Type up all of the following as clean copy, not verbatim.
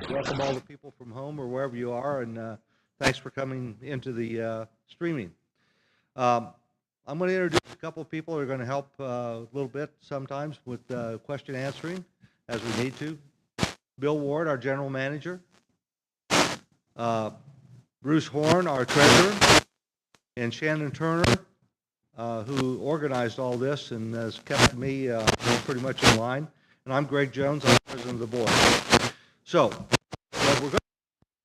Welcome all the people from home or wherever you are, and thanks for coming into the streaming. Um, I'm going to introduce a couple of people who are going to help a little bit sometimes with question answering as we need to. Bill Ward, our general manager. Bruce Horn, our treasurer. And Shannon Turner, who organized all this and has kept me pretty much in line. And I'm Greg Jones, I'm president of the board. So, what we're going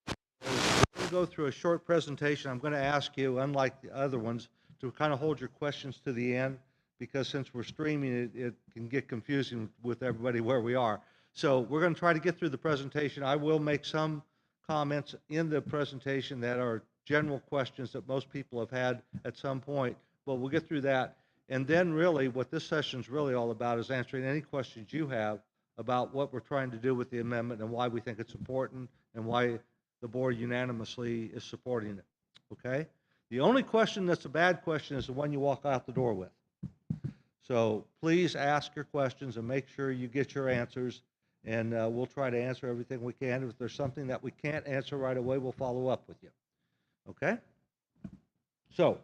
to go through a short presentation. I'm going to ask you, unlike the other ones, to kind of hold your questions to the end, because since we're streaming, it can get confusing with everybody where we are. So we're going to try to get through the presentation. I will make some comments in the presentation that are general questions that most people have had at some point, but we'll get through that. And then really what this session is really all about is answering any questions you have about what we're trying to do with the amendment and why we think it's important and why the board unanimously is supporting it, okay? The only question that's a bad question is the one you walk out the door with. So please ask your questions and make sure you get your answers, and we'll try to answer everything we can. If there's something that we can't answer right away, we'll follow up with you, okay? So,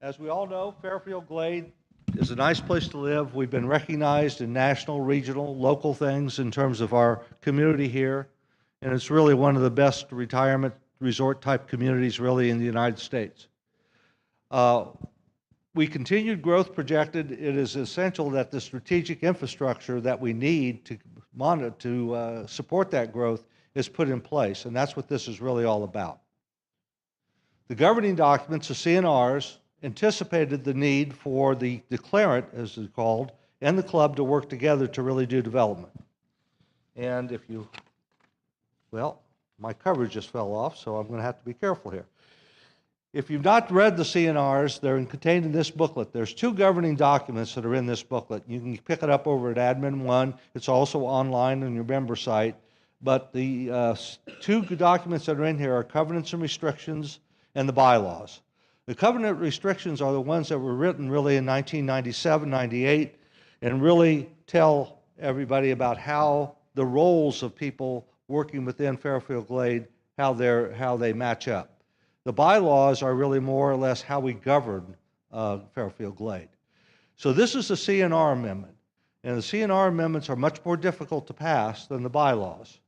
as we all know, Fairfield Glade is a nice place to live. We've been recognized in national, regional, local things in terms of our community here, and it's really one of the best retirement resort type communities really in the United States. We continued growth projected. It is essential that the strategic infrastructure that we need to support that growth is put in place, and that's what this is really all about. The governing documents, the C&Rs, anticipated the need for the declarant, as it's called, and the club to work together to really do development. And if you, well, my coverage just fell off, so I'm going to have to be careful here. If you've not read the C&Rs, they're contained in this booklet. There's two governing documents that are in this booklet. You can pick it up over at Admin 1. It's also online on your member site. But the two documents that are in here are covenants and restrictions and the bylaws. The covenant restrictions are the ones that were written really in 1997, 98, and really tell everybody about how the roles of people working within Fairfield Glade, how they match up. The bylaws are really more or less how we govern Fairfield Glade. So this is the C&R Amendment, and the C&R amendments are much more difficult to pass than the bylaws.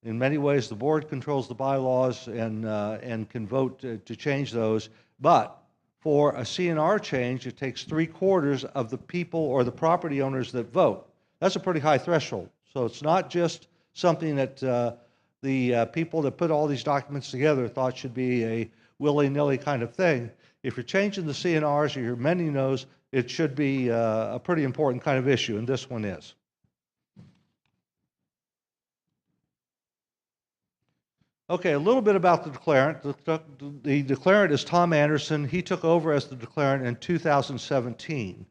In many ways, the board controls the bylaws and can vote to change those, but for a C&R change, it takes 3/4 of the people or the property owners that vote. That's a pretty high threshold. So it's not just something that the people that put all these documents together thought should be a willy-nilly kind of thing. If you're changing the C&Rs or you're amending those, it should be a pretty important kind of issue, and this one is. Okay, a little bit about the declarant. The declarant is Tom Anderson. He took over as the declarant in 2017.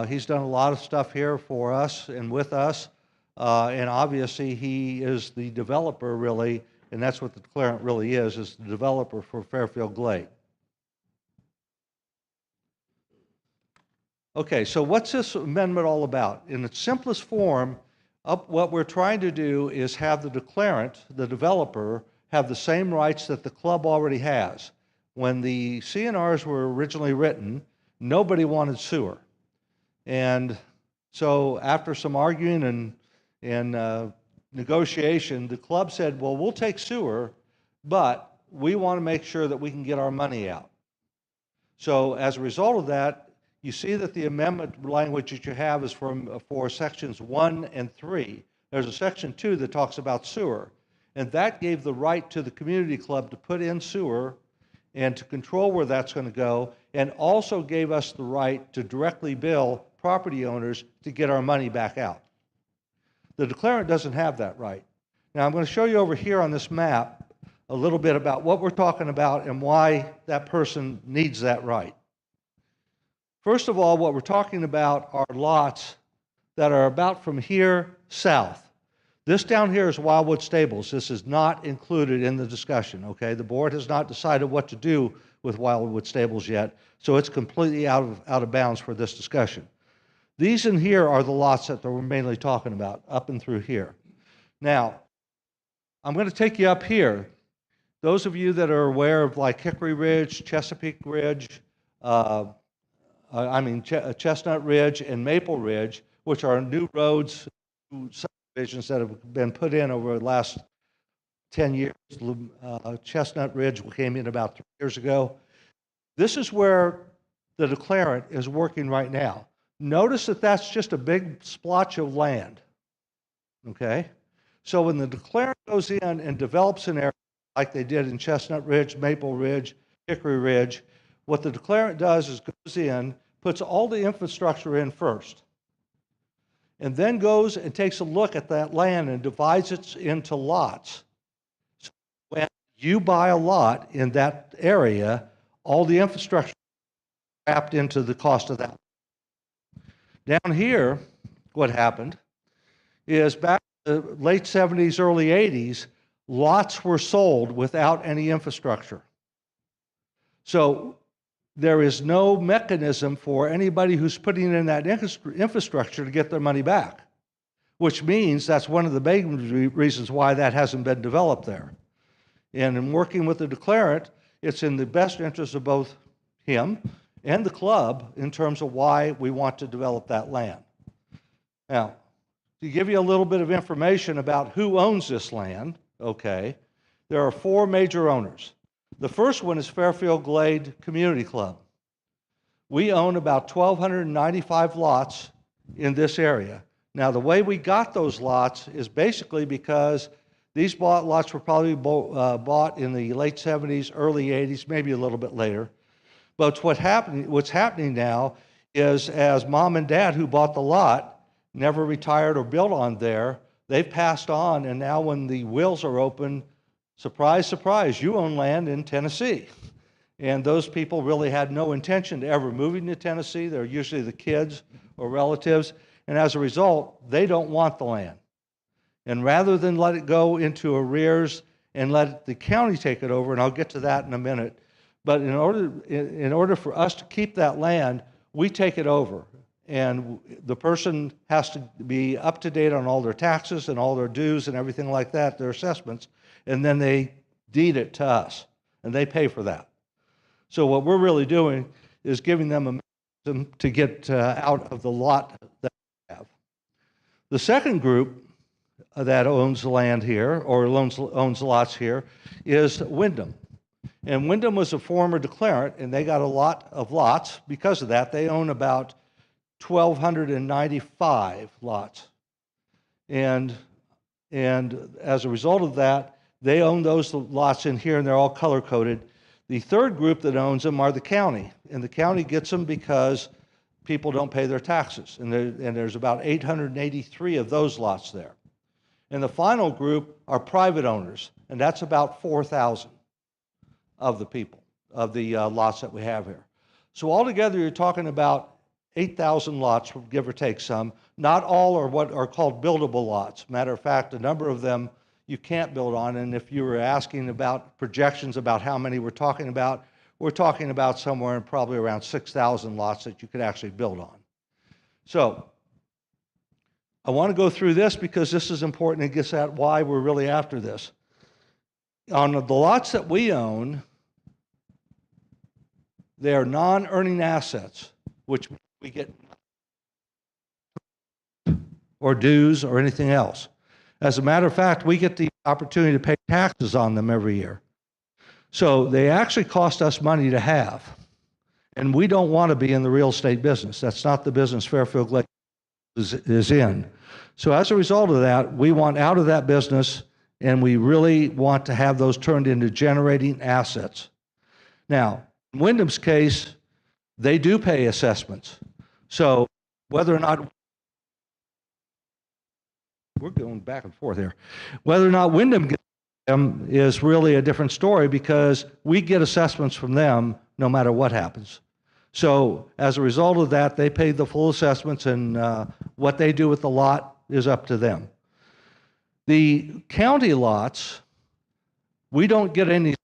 He's done a lot of stuff here for us and with us, and obviously he is the developer really, and that's what the declarant really is the developer for Fairfield Glade. Okay, so what's this amendment all about? In its simplest form, what we're trying to do is have the declarant, the developer, have the same rights that the club already has. When the C&Rs were originally written, nobody wanted sewer. And so after some arguing and negotiation, the club said, well, we'll take sewer, but we want to make sure that we can get our money out. So as a result of that, you see that the amendment language that you have is for sections 1 and 3. There's a section 2 that talks about sewer, and that gave the right to the community club to put in sewer and to control where that's going to go, and also gave us the right to directly bill property owners to get our money back out. The declarant doesn't have that right. Now I'm going to show you over here on this map a little bit about what we're talking about and why that person needs that right. First of all, what we're talking about are lots that are about from here south. This down here is Wildwood Stables. This is not included in the discussion, okay? The board has not decided what to do with Wildwood Stables yet, so it's completely out of bounds for this discussion. These in here are the lots that we're mainly talking about, up and through here. Now, I'm going to take you up here. Those of you that are aware of like Hickory Ridge, Chesapeake Ridge, Chestnut Ridge and Maple Ridge, which are new roads, subdivisions that have been put in over the last 10 years. Chestnut Ridge came in about 3 years ago. This is where the declarant is working right now. Notice that that's just a big splotch of land, okay? So when the declarant goes in and develops an area like they did in Chestnut Ridge, Maple Ridge, Hickory Ridge, what the declarant does is goes in, puts all the infrastructure in first, and then goes and takes a look at that land and divides it into lots. So when you buy a lot in that area, all the infrastructure is wrapped into the cost of that. Down here, what happened is back in the late 70s, early 80s, lots were sold without any infrastructure. So there is no mechanism for anybody who's putting in that infrastructure to get their money back, which means that's one of the main reasons why that hasn't been developed there. And in working with the declarant, it's in the best interest of both him and the club in terms of why we want to develop that land. Now, to give you a little bit of information about who owns this land, okay, there are 4 major owners. The first one is Fairfield Glade Community Club. We own about 1,295 lots in this area. Now, the way we got those lots is basically because these lots were probably bought in the late 70s, early 80s, maybe a little bit later. But what's happening now is as mom and dad who bought the lot never retired or built on there, they've passed on, and now when the wills are open, surprise, surprise, you own land in Tennessee. And those people really had no intention to ever moving to Tennessee. They're usually the kids or relatives, and as a result, they don't want the land. And rather than let it go into arrears and let the county take it over, and I'll get to that in a minute, but in order for us to keep that land, we take it over. And the person has to be up to date on all their taxes and all their dues and everything like that, their assessments, and then they deed it to us, and they pay for that. So what we're really doing is giving them a mechanism to get out of the lot that we have. The second group that owns land here, or owns lots here, is Wyndham. And Wyndham was a former declarant, and they got a lot of lots. Because of that, they own about 1,295 lots. And as a result of that, they own those lots in here, and they're all color-coded. The third group that owns them are the county, and the county gets them because people don't pay their taxes, and there's about 883 of those lots there. And the final group are private owners, and that's about 4,000 of the people, of the lots that we have here. So altogether, you're talking about 8,000 lots, give or take some. Not all are what are called buildable lots. Matter of fact, a number of them you can't build on, and if you were asking about projections about how many we're talking about somewhere in probably around 6,000 lots that you could actually build on. So I want to go through this because this is important and gets at why we're really after this. On the lots that we own, they are non-earning assets, which we get or dues or anything else. As a matter of fact, we get the opportunity to pay taxes on them every year. So they actually cost us money to have. And we don't want to be in the real estate business. That's not the business Fairfield Glade is in. So as a result of that, we want out of that business, and we really want to have those turned into generating assets. Now, in Wyndham's case, they do pay assessments. So whether or not we're going back and forth here. Whether or not Wyndham gets them is really a different story because we get assessments from them no matter what happens. So as a result of that, they pay the full assessments, and what they do with the lot is up to them. The county lots, we don't get any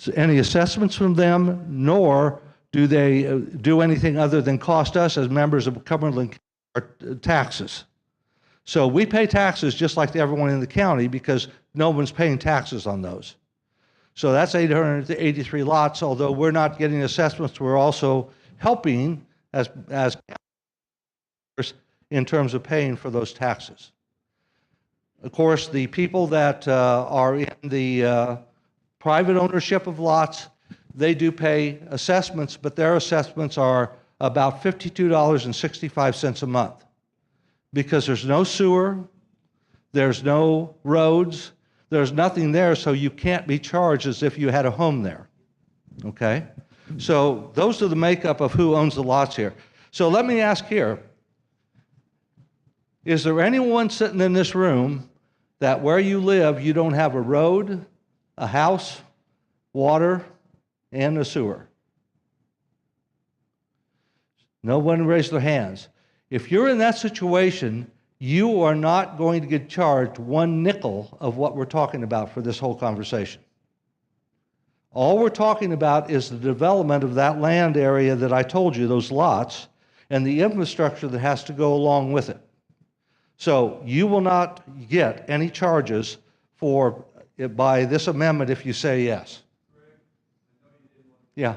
assessments from them, nor do they do anything other than cost us as members of Cumberland are taxes. So we pay taxes just like everyone in the county because no one's paying taxes on those. So that's 883 lots. Although we're not getting assessments, we're also helping as in terms of paying for those taxes. Of course, the people that are in the private ownership of lots, they do pay assessments, but their assessments are about $52.65 a month because there's no sewer, there's no roads, there's nothing there, so you can't be charged as if you had a home there, okay? So those are the makeup of who owns the lots here. So let me ask here, is there anyone sitting in this room that where you live, you don't have a road, a house, water, and a sewer? No one raised their hands. If you're in that situation, you are not going to get charged one nickel of what we're talking about for this whole conversation. All we're talking about is the development of that land area that I told you, those lots, and the infrastructure that has to go along with it. So you will not get any charges for by this amendment if you say yes. Yeah.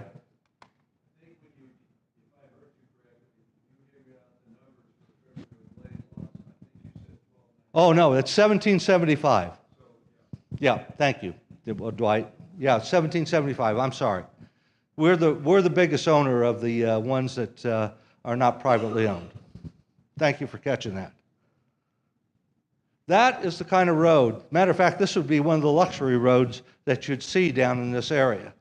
Oh, no, it's 1775. Yeah, thank you, Dwight. Yeah, 1775, I'm sorry. We're the biggest owner of the ones that are not privately owned. Thank you for catching that. That is the kind of road. Matter of fact, this would be one of the luxury roads that you'd see down in this area.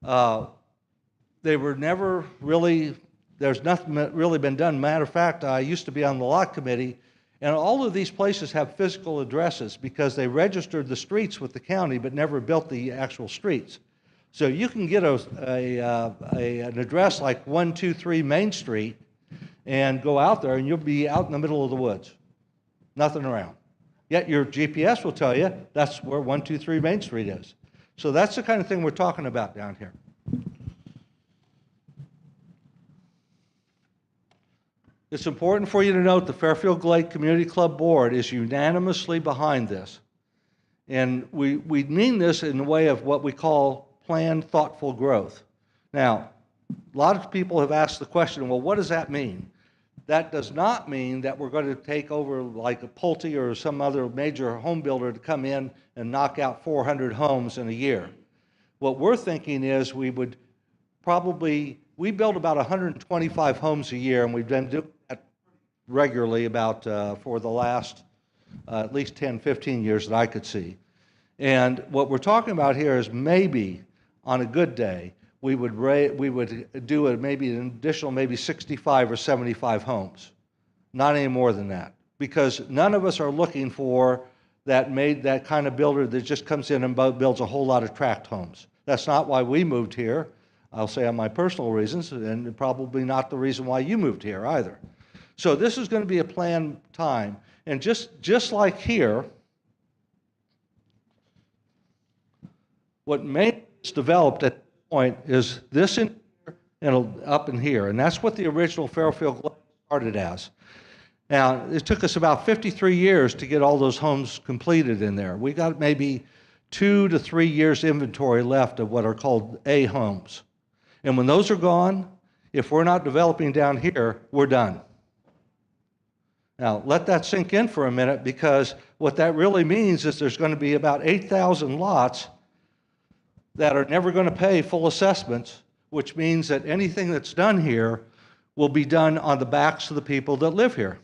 They were never really, there's nothing really been done. Matter of fact, I used to be on the lot committee, and all of these places have physical addresses because they registered the streets with the county but never built the actual streets. So you can get an address like 123 Main Street and go out there and you'll be out in the middle of the woods. Nothing around. Yet your GPS will tell you that's where 123 Main Street is. So that's the kind of thing we're talking about down here. It's important for you to note the Fairfield Glade Community Club Board is unanimously behind this. And we mean this in the way of what we call planned thoughtful growth. Now, a lot of people have asked the question, well, what does that mean? That does not mean that we're going to take over like a Pulte or some other major home builder to come in and knock out 400 homes in a year. What we're thinking is we would probably, we build about 125 homes a year, and we've been doing that regularly about for the last at least 10, 15 years that I could see. And what we're talking about here is maybe on a good day, we would do maybe an additional maybe 65 or 75 homes, not any more than that, because none of us are looking for that kind of builder that just comes in and builds a whole lot of tract homes. That's not why we moved here. I'll say on my personal reasons, and probably not the reason why you moved here either. So this is going to be a planned time, and just like here, what made this developed at point is this in here and up in here, and that's what the original Fairfield Glade started as. Now, it took us about 53 years to get all those homes completed in there. We got maybe 2 to 3 years inventory left of what are called A homes. And when those are gone, if we're not developing down here, we're done. Now, let that sink in for a minute, because what that really means is there's going to be about 8,000 lots that are never going to pay full assessments, which means that anything that's done here will be done on the backs of the people that live here.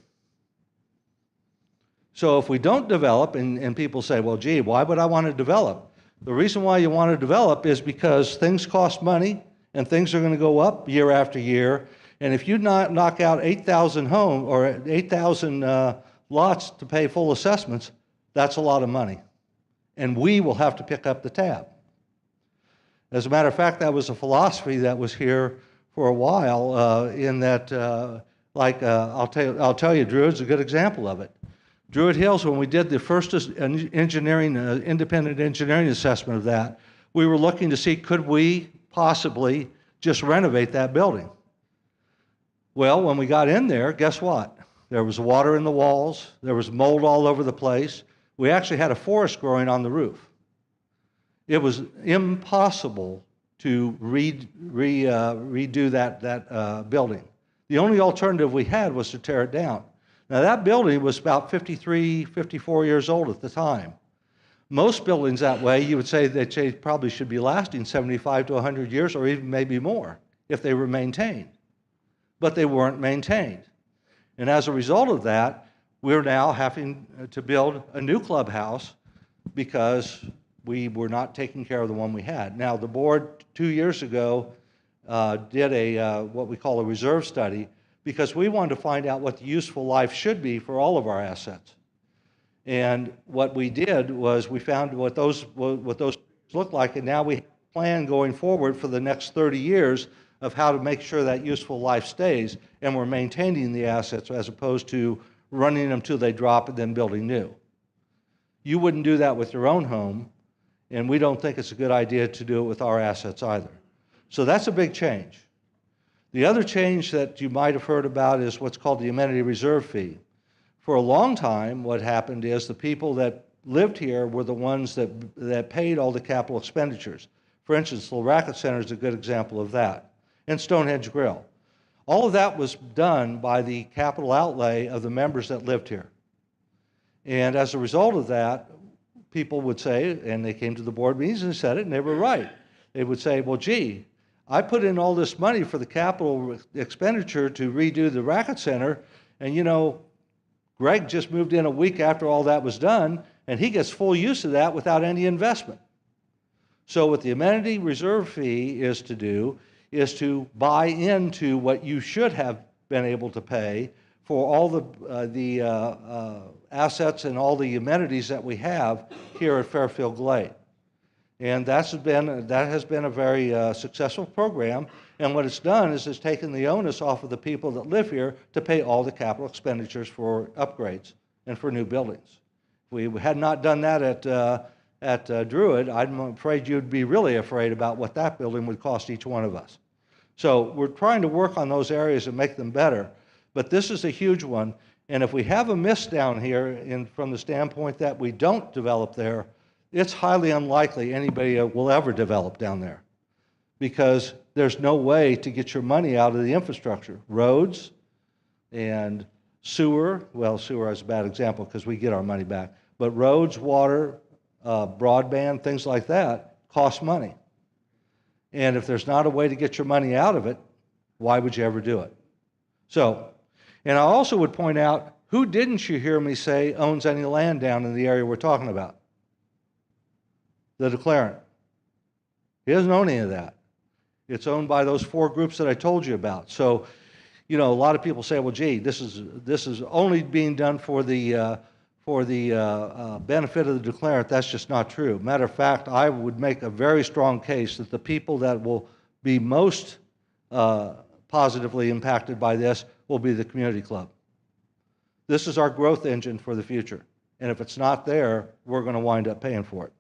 So if we don't develop, and people say, well, gee, why would I want to develop? The reason why you want to develop is because things cost money, and things are going to go up year after year. And if you knock out 8,000 homes or 8,000 lots to pay full assessments, that's a lot of money. And we will have to pick up the tab. As a matter of fact, that was a philosophy that was here for a while. In that, I'll tell you, Druid's a good example of it. Druid Hills, when we did the first independent engineering assessment of that, we were looking to see could we possibly just renovate that building. Well, when we got in there, guess what? There was water in the walls. There was mold all over the place. We actually had a forest growing on the roof. It was impossible to redo that building. The only alternative we had was to tear it down. Now that building was about 53, 54 years old at the time. Most buildings that way, you would say they probably should be lasting 75 to 100 years or even maybe more if they were maintained. But they weren't maintained. And as a result of that, we're now having to build a new clubhouse because we were not taking care of the one we had. Now, the board 2 years ago did what we call a reserve study because we wanted to find out what the useful life should be for all of our assets. And what we did was we found what those look like, and now we have a plan going forward for the next 30 years of how to make sure that useful life stays, and we're maintaining the assets as opposed to running them till they drop and then building new. You wouldn't do that with your own home, and we don't think it's a good idea to do it with our assets either. So that's a big change. The other change that you might have heard about is what's called the amenity reserve fee. For a long time, what happened is the people that lived here were the ones that paid all the capital expenditures. For instance, the Racket Center is a good example of that, and Stonehenge Grill. All of that was done by the capital outlay of the members that lived here. And as a result of that, people would say, and they came to the board meetings and said it, and they were right. They would say, well, gee, I put in all this money for the capital expenditure to redo the Racket Center, and you know, Greg just moved in a week after all that was done, and he gets full use of that without any investment. So what the amenity reserve fee is to do is to buy into what you should have been able to pay for all the assets and all the amenities that we have here at Fairfield Glade. And that has been a very successful program. And what it's done is it's taken the onus off of the people that live here to pay all the capital expenditures for upgrades and for new buildings. If we had not done that at Druid, I'm afraid you'd be really afraid about what that building would cost each one of us. So we're trying to work on those areas and make them better. But this is a huge one. And if we have a miss down here from the standpoint that we don't develop there, it's highly unlikely anybody will ever develop down there because there's no way to get your money out of the infrastructure. Roads and sewer, well, sewer is a bad example because we get our money back, but roads, water, broadband, things like that cost money. And if there's not a way to get your money out of it, why would you ever do it? So, and I also would point out, who didn't you hear me say owns any land down in the area we're talking about? The declarant. He doesn't own any of that. It's owned by those 4 groups that I told you about. So, you know, a lot of people say, well, gee, this is only being done for the benefit of the declarant. That's just not true. Matter of fact, I would make a very strong case that the people that will be most positively impacted by this will be the community club. This is our growth engine for the future. And if it's not there, we're going to wind up paying for it.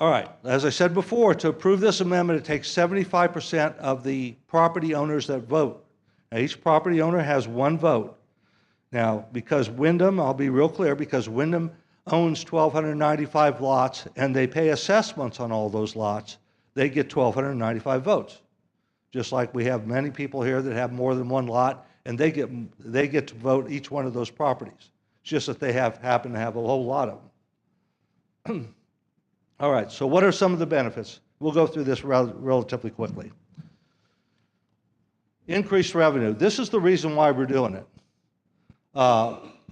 All right, as I said before, to approve this amendment, it takes 75% of the property owners that vote. Now, each property owner has 1 vote. Now, because Wyndham, I'll be real clear, because Wyndham owns 1,295 lots and they pay assessments on all those lots, they get 1,295 votes. Just like we have many people here that have more than 1 lot, and they get to vote each one of those properties. It's just that they happen to have a whole lot of them. All right, so what are some of the benefits? We'll go through this relatively quickly. Increased revenue. This is the reason why we're doing it.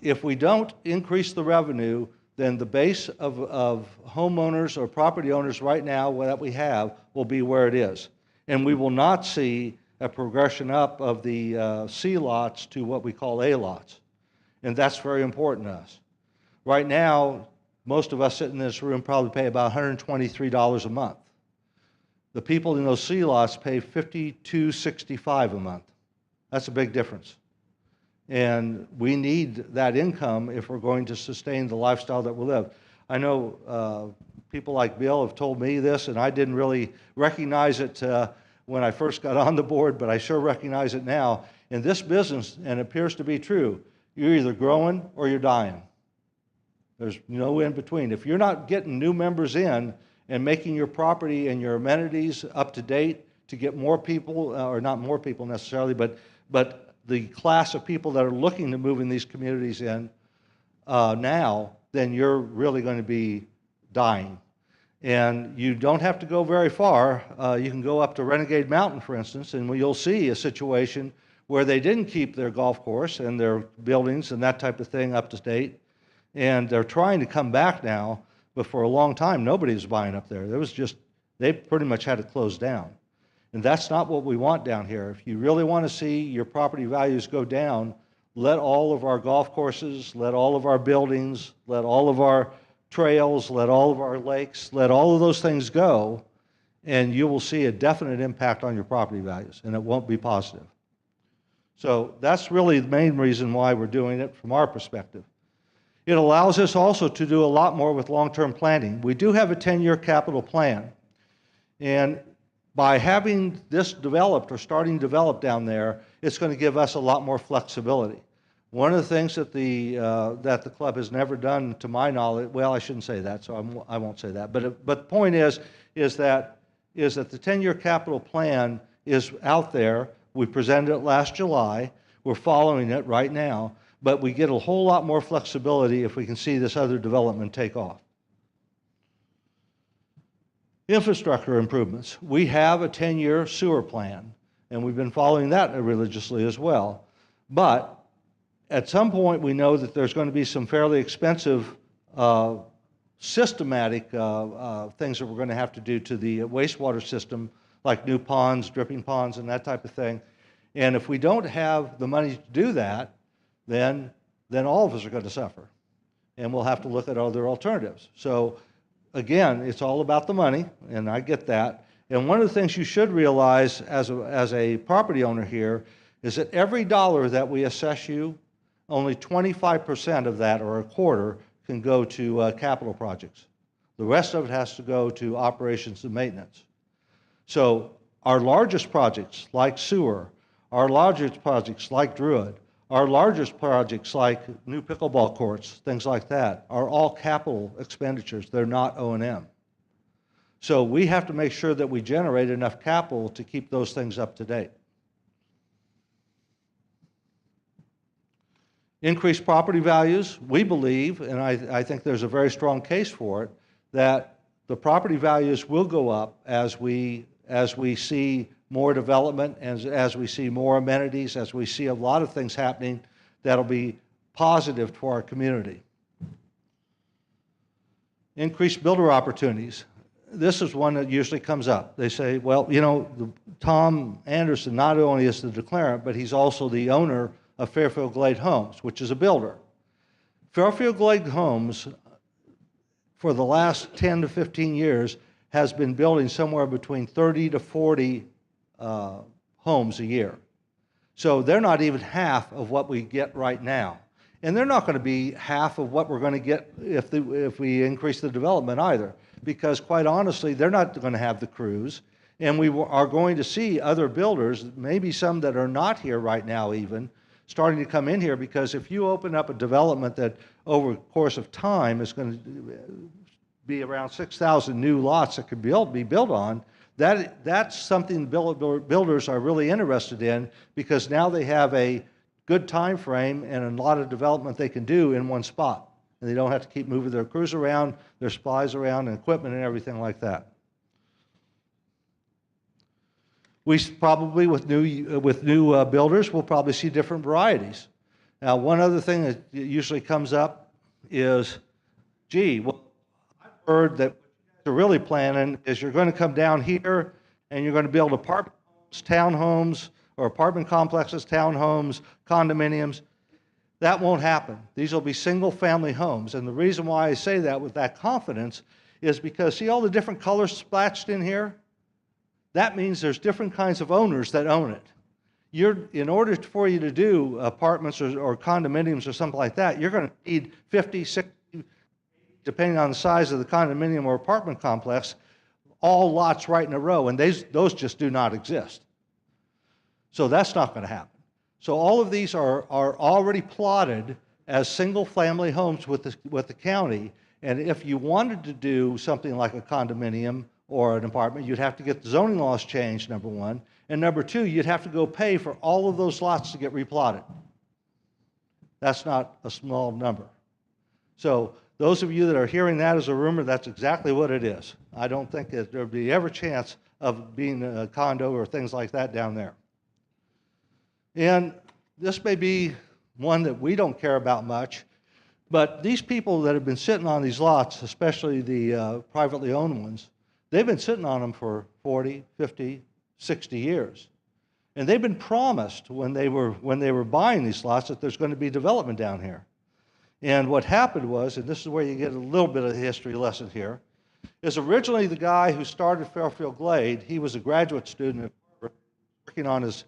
If we don't increase the revenue, then the base of homeowners or property owners right now that we have will be where it is. And we will not see a progression up of the C lots to what we call A lots. And that's very important to us. Right now, most of us sitting in this room probably pay about $123 a month. The people in those C lots pay $52.65 a month. That's a big difference. And we need that income if we're going to sustain the lifestyle that we live. I know people like Bill have told me this, and I didn't really recognize it when I first got on the board, but I sure recognize it now. In this business, and it appears to be true, you're either growing or you're dying. There's no in between. If you're not getting new members in and making your property and your amenities up to date to get more people, or not more people necessarily, but the class of people that are looking to move in these communities in now, then you're really going to be dying. And you don't have to go very far. You can go up to Renegade Mountain, for instance, and you'll see a situation where they didn't keep their golf course and their buildings and that type of thing up to date. And they're trying to come back now, but for a long time, nobody was buying up there. There was just, they pretty much had to close down. And that's not what we want down here. If you really want to see your property values go down, let all of our golf courses, let all of our buildings, let all of our trails, let all of our lakes, let all of those things go, and you will see a definite impact on your property values, and it won't be positive. So that's really the main reason why we're doing it from our perspective. It allows us also to do a lot more with long-term planning. We do have a 10-year capital plan, and by having this developed or starting to develop down there, it's going to give us a lot more flexibility. One of the things that the club has never done, to my knowledge, well, I shouldn't say that, so I won't say that. But the point is that the 10-year capital plan is out there. We presented it last July. We're following it right now, but we get a whole lot more flexibility if we can see this other development take off. Infrastructure improvements. We have a 10-year sewer plan, and we've been following that religiously as well. But at some point, we know that there's going to be some fairly expensive, systematic things that we're going to have to do to the wastewater system, like new ponds, dripping ponds, and that type of thing. And if we don't have the money to do that, then all of us are going to suffer, and we'll have to look at other alternatives. So again, it's all about the money, and I get that. And one of the things you should realize as a property owner here is that every dollar that we assess you, only 25% of that, or a quarter, can go to capital projects. The rest of it has to go to operations and maintenance. So our largest projects, like sewer, our largest projects, like Druid, our largest projects, like new pickleball courts, things like that, are all capital expenditures. They're not O&M. So we have to make sure that we generate enough capital to keep those things up to date. Increased property values, we believe, and I think there's a very strong case for it, that the property values will go up as we see more development, as we see more amenities, as we see a lot of things happening that'll be positive for our community. Increased builder opportunities. This is one that usually comes up. They say, well, you know, Tom Anderson not only is the declarant, but he's also the owner of Fairfield Glade Homes, which is a builder. Fairfield Glade Homes, for the last 10 to 15 years, has been building somewhere between 30 to 40 homes a year. So they're not even half of what we get right now. And they're not going to be half of what we're going to get if we increase the development either, because quite honestly, they're not going to have the crews. And we are going to see other builders, maybe some that are not here right now even, starting to come in here, because if you open up a development that over the course of time is going to be around 6,000 new lots that could be built on, that's something builders are really interested in, because now they have a good time frame and a lot of development they can do in one spot. And they don't have to keep moving their crews around, their supplies around, and equipment and everything like that. We probably, with new builders, we'll probably see different varieties. Now, one other thing that usually comes up is, gee, well, I've heard that what you guys are really planning is you're going to come down here and you're going to build apartment homes, townhomes, or apartment complexes, townhomes, condominiums. That won't happen. These will be single-family homes. And the reason why I say that with that confidence is because, see all the different colors splashed in here? That means there's different kinds of owners that own it. In order for you to do apartments or condominiums or something like that, you're going to need 50, 60, depending on the size of the condominium or apartment complex, all lots right in a row, and those just do not exist. So that's not going to happen. So all of these are already plotted as single-family homes with the county, and if you wanted to do something like a condominium or an apartment, you'd have to get the zoning laws changed, number one, and number two, you'd have to go pay for all of those lots to get replotted. That's not a small number. So those of you that are hearing that as a rumor, that's exactly what it is. I don't think that there'd be ever chance of being a condo or things like that down there. And this may be one that we don't care about much, but these people that have been sitting on these lots, especially the privately owned ones, they've been sitting on them for 40, 50, 60 years. And they've been promised when they were buying these lots that there's going to be development down here. And what happened was, and this is where you get a little bit of a history lesson here, is originally the guy who started Fairfield Glade, he was a graduate student working on his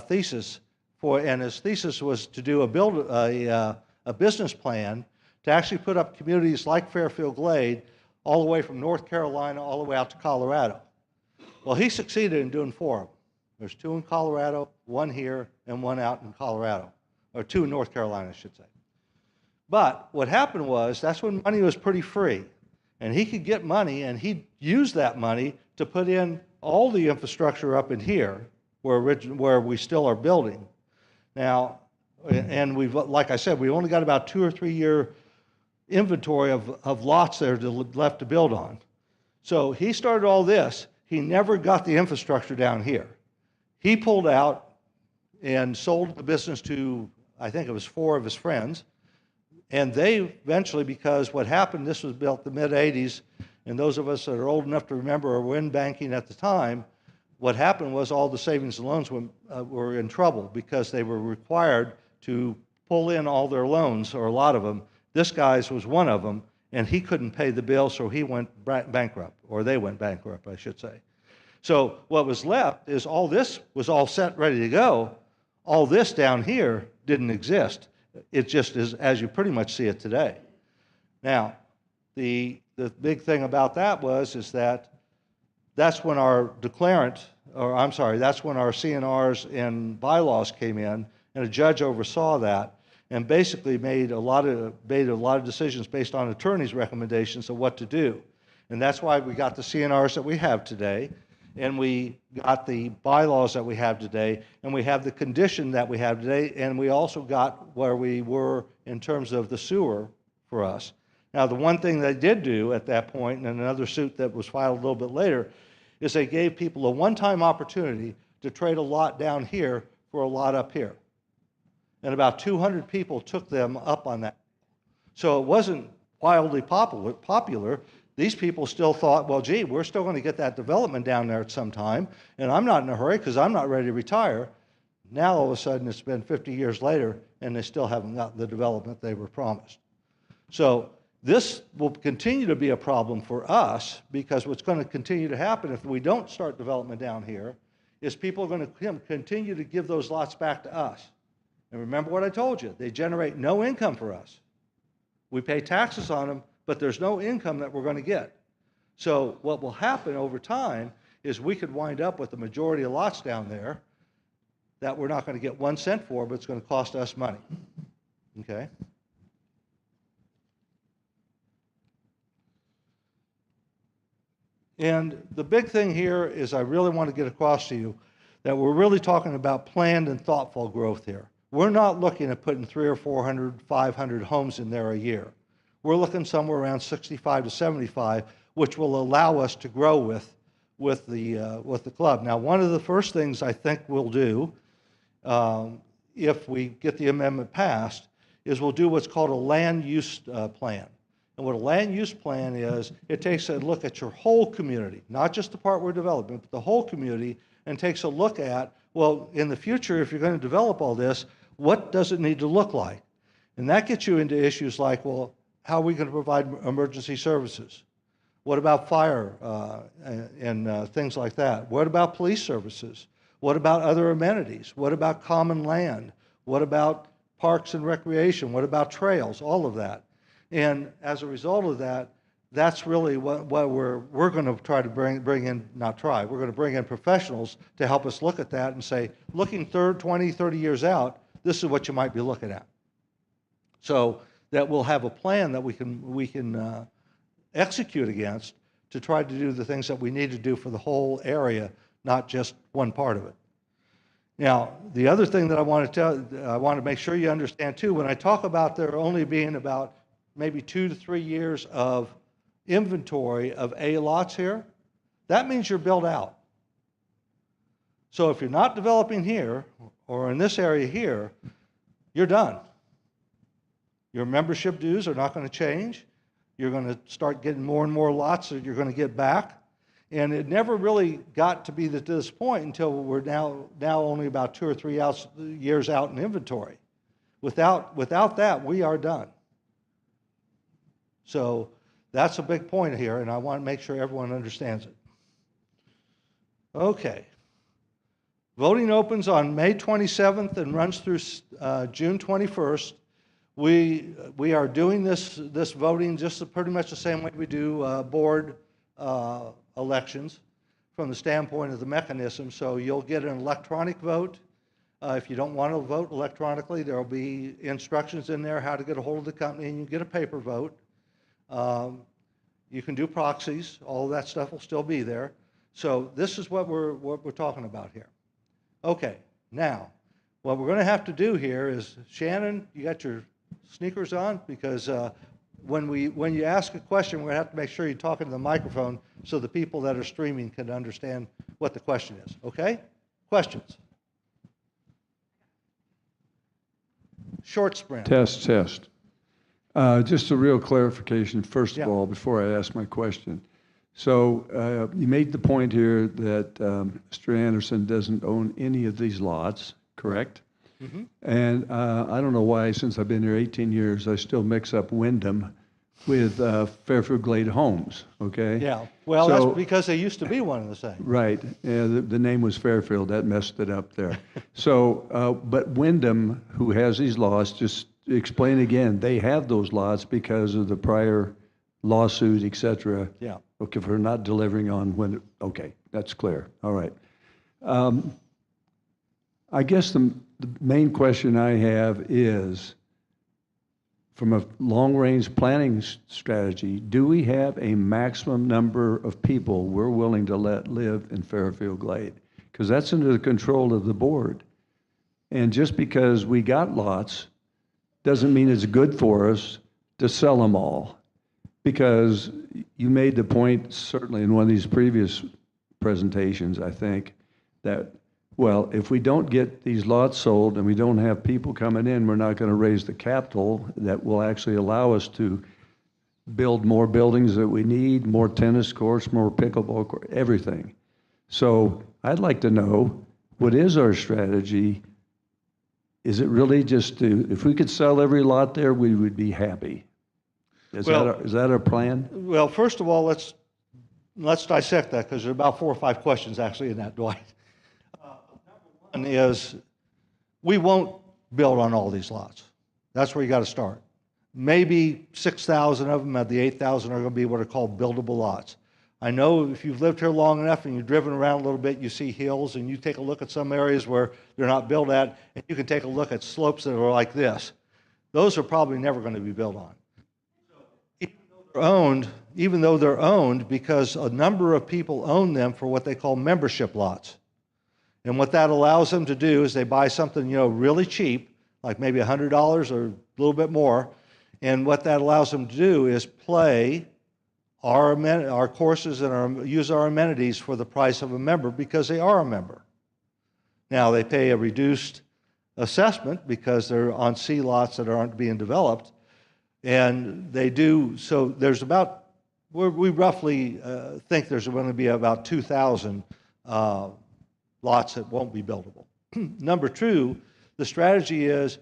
thesis, and his thesis was to do a business plan to actually put up communities like Fairfield Glade all the way from North Carolina all the way out to Colorado. Well, he succeeded in doing 4 of them. There's 2 in Colorado, 1 here, and 1 out in Colorado, or 2 in North Carolina, I should say. But what happened was, that's when money was pretty free, and he could get money, and he used that money to put in all the infrastructure up in here, where we still are building. Now, and like I said, we only got about 2 or 3 year inventory of lots there left to build on. So he started all this. He never got the infrastructure down here. He pulled out and sold the business to, I think it was 4 of his friends. And they eventually, because what happened, this was built in the mid-'80s, and those of us that are old enough to remember were in banking at the time, what happened was all the savings and loans were in trouble because they were required to pull in all their loans, or a lot of them. This guy's was one of them, and he couldn't pay the bill, so he went bankrupt, or they went bankrupt, I should say. So what was left is all this was all set, ready to go. All this down here didn't exist. It just is as you pretty much see it today. Now, the big thing about that is that that's when our that's when our C&Rs and bylaws came in, and a judge oversaw that and basically made a lot of decisions based on attorneys' recommendations of what to do. And that's why we got the C&Rs that we have today, and we got the bylaws that we have today, and we have the condition that we have today, and we also got where we were in terms of the sewer for us. Now, the one thing they did do at that point, and another suit that was filed a little bit later, is they gave people a one-time opportunity to trade a lot down here for a lot up here. And about 200 people took them up on that. So it wasn't wildly popular. These people still thought, well, gee, we're still going to get that development down there at some time, and I'm not in a hurry because I'm not ready to retire. Now, all of a sudden, it's been 50 years later, and they still haven't gotten the development they were promised. So this will continue to be a problem for us, because what's going to continue to happen if we don't start development down here is people are going to continue to give those lots back to us. And remember what I told you, they generate no income for us. We pay taxes on them, but there's no income that we're going to get. So what will happen over time is we could wind up with the majority of lots down there that we're not going to get 1 cent for, but it's going to cost us money. Okay? And the big thing here is I really want to get across to you that we're really talking about planned and thoughtful growth here. We're not looking at putting 300 or 400, 500 homes in there a year. We're looking somewhere around 65 to 75, which will allow us to grow with the club. Now, one of the first things I think we'll do, if we get the amendment passed, is we'll do what's called a land use plan. And what a land use plan is, it takes a look at your whole community, not just the part we're developing, but the whole community, and takes a look at, well, in the future, if you're going to develop all this, what does it need to look like? And that gets you into issues like, well, how are we going to provide emergency services? What about fire and things like that? What about police services? What about other amenities? What about common land? What about parks and recreation? What about trails? All of that. And as a result of that, that's really what we're going to try to bring in, not try, we're going to bring in professionals to help us look at that and say, looking 20, 30 years out, this is what you might be looking at. So that we'll have a plan that we can execute against to try to do the things that we need to do for the whole area, not just one part of it. Now, the other thing that I want to make sure you understand too, when I talk about there only being about maybe 2 to 3 years of inventory of A lots here, that means you're built out. So if you're not developing here or in this area here, you're done. Your membership dues are not going to change. You're going to start getting more and more lots that you're going to get back. And it never really got to be to this point until we're now only about 2 or 3 years out in inventory. Without that, we are done. So that's a big point here, and I want to make sure everyone understands it. Okay. Voting opens on May 27th and runs through June 21st. We are doing this voting just pretty much the same way we do board elections from the standpoint of the mechanism. So you'll get an electronic vote. If you don't want to vote electronically, there will be instructions in there how to get a hold of the company, and you get a paper vote. You can do proxies. All of that stuff will still be there. So this is what we're talking about here. Okay, now what we're going to have to do here is, Shannon, you got your sneakers on, because when you ask a question, we're going to have to make sure you talk into the microphone so the people that are streaming can understand what the question is. Okay? Questions? Short sprint. Test. Just a real clarification, first of all, before I ask my question. So you made the point here that Mr. Anderson doesn't own any of these lots, correct? Mm-hmm. And I don't know why, since I've been here 18 years, I still mix up Wyndham with Fairfield Glade Homes, okay? Yeah, well, so, that's because they used to be one and the same. Right, yeah, the name was Fairfield, that messed it up there. So, but Wyndham, who has these lots, just explain again, they have those lots because of the prior lawsuit, et cetera. Yeah. Okay, for not delivering on when, okay, that's clear, all right. I guess the main question I have is, from a long-range planning strategy, do we have a maximum number of people we're willing to let live in Fairfield Glade? Because that's under the control of the board. And just because we got lots doesn't mean it's good for us to sell them all. Because you made the point, certainly in one of these previous presentations, I think, that, well, if we don't get these lots sold and we don't have people coming in, we're not going to raise the capital that will actually allow us to build more buildings that we need, more tennis courts, more pickleball courts, everything. So I'd like to know, what is our strategy? Is it really just to, if we could sell every lot there, we would be happy? Is that our plan? Well, first of all, let's dissect that, because there are about 4 or 5 questions actually in that, Dwight. Number one is, we won't build on all these lots. That's where you got to start. Maybe 6,000 of them of the 8,000 are going to be what are called buildable lots. I know if you've lived here long enough and you've driven around a little bit, you see hills, and you take a look at some areas where they're not built at, and you can take a look at slopes that are like this. Those are probably never going to be built on. Even though they're owned, because a number of people own them for what they call membership lots. And what that allows them to do is they buy something, really cheap, like maybe $100 or a little bit more, and what that allows them to do is play our courses and use our amenities for the price of a member, because they are a member. Now, they pay a reduced assessment because they're on C lots that aren't being developed, and they do, so there's about, we roughly think there's going to be about 2,000 lots that won't be buildable. Number two, the strategy is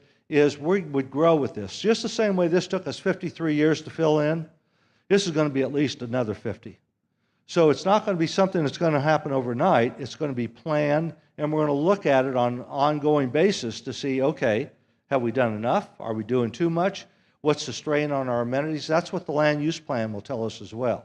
we would grow with this. Just the same way this took us 53 years to fill in, this is going to be at least another 50. So it's not going to be something that's going to happen overnight. It's going to be planned, and we're going to look at it on an ongoing basis to see, okay, have we done enough? Are we doing too much? What's the strain on our amenities? That's what the land use plan will tell us as well.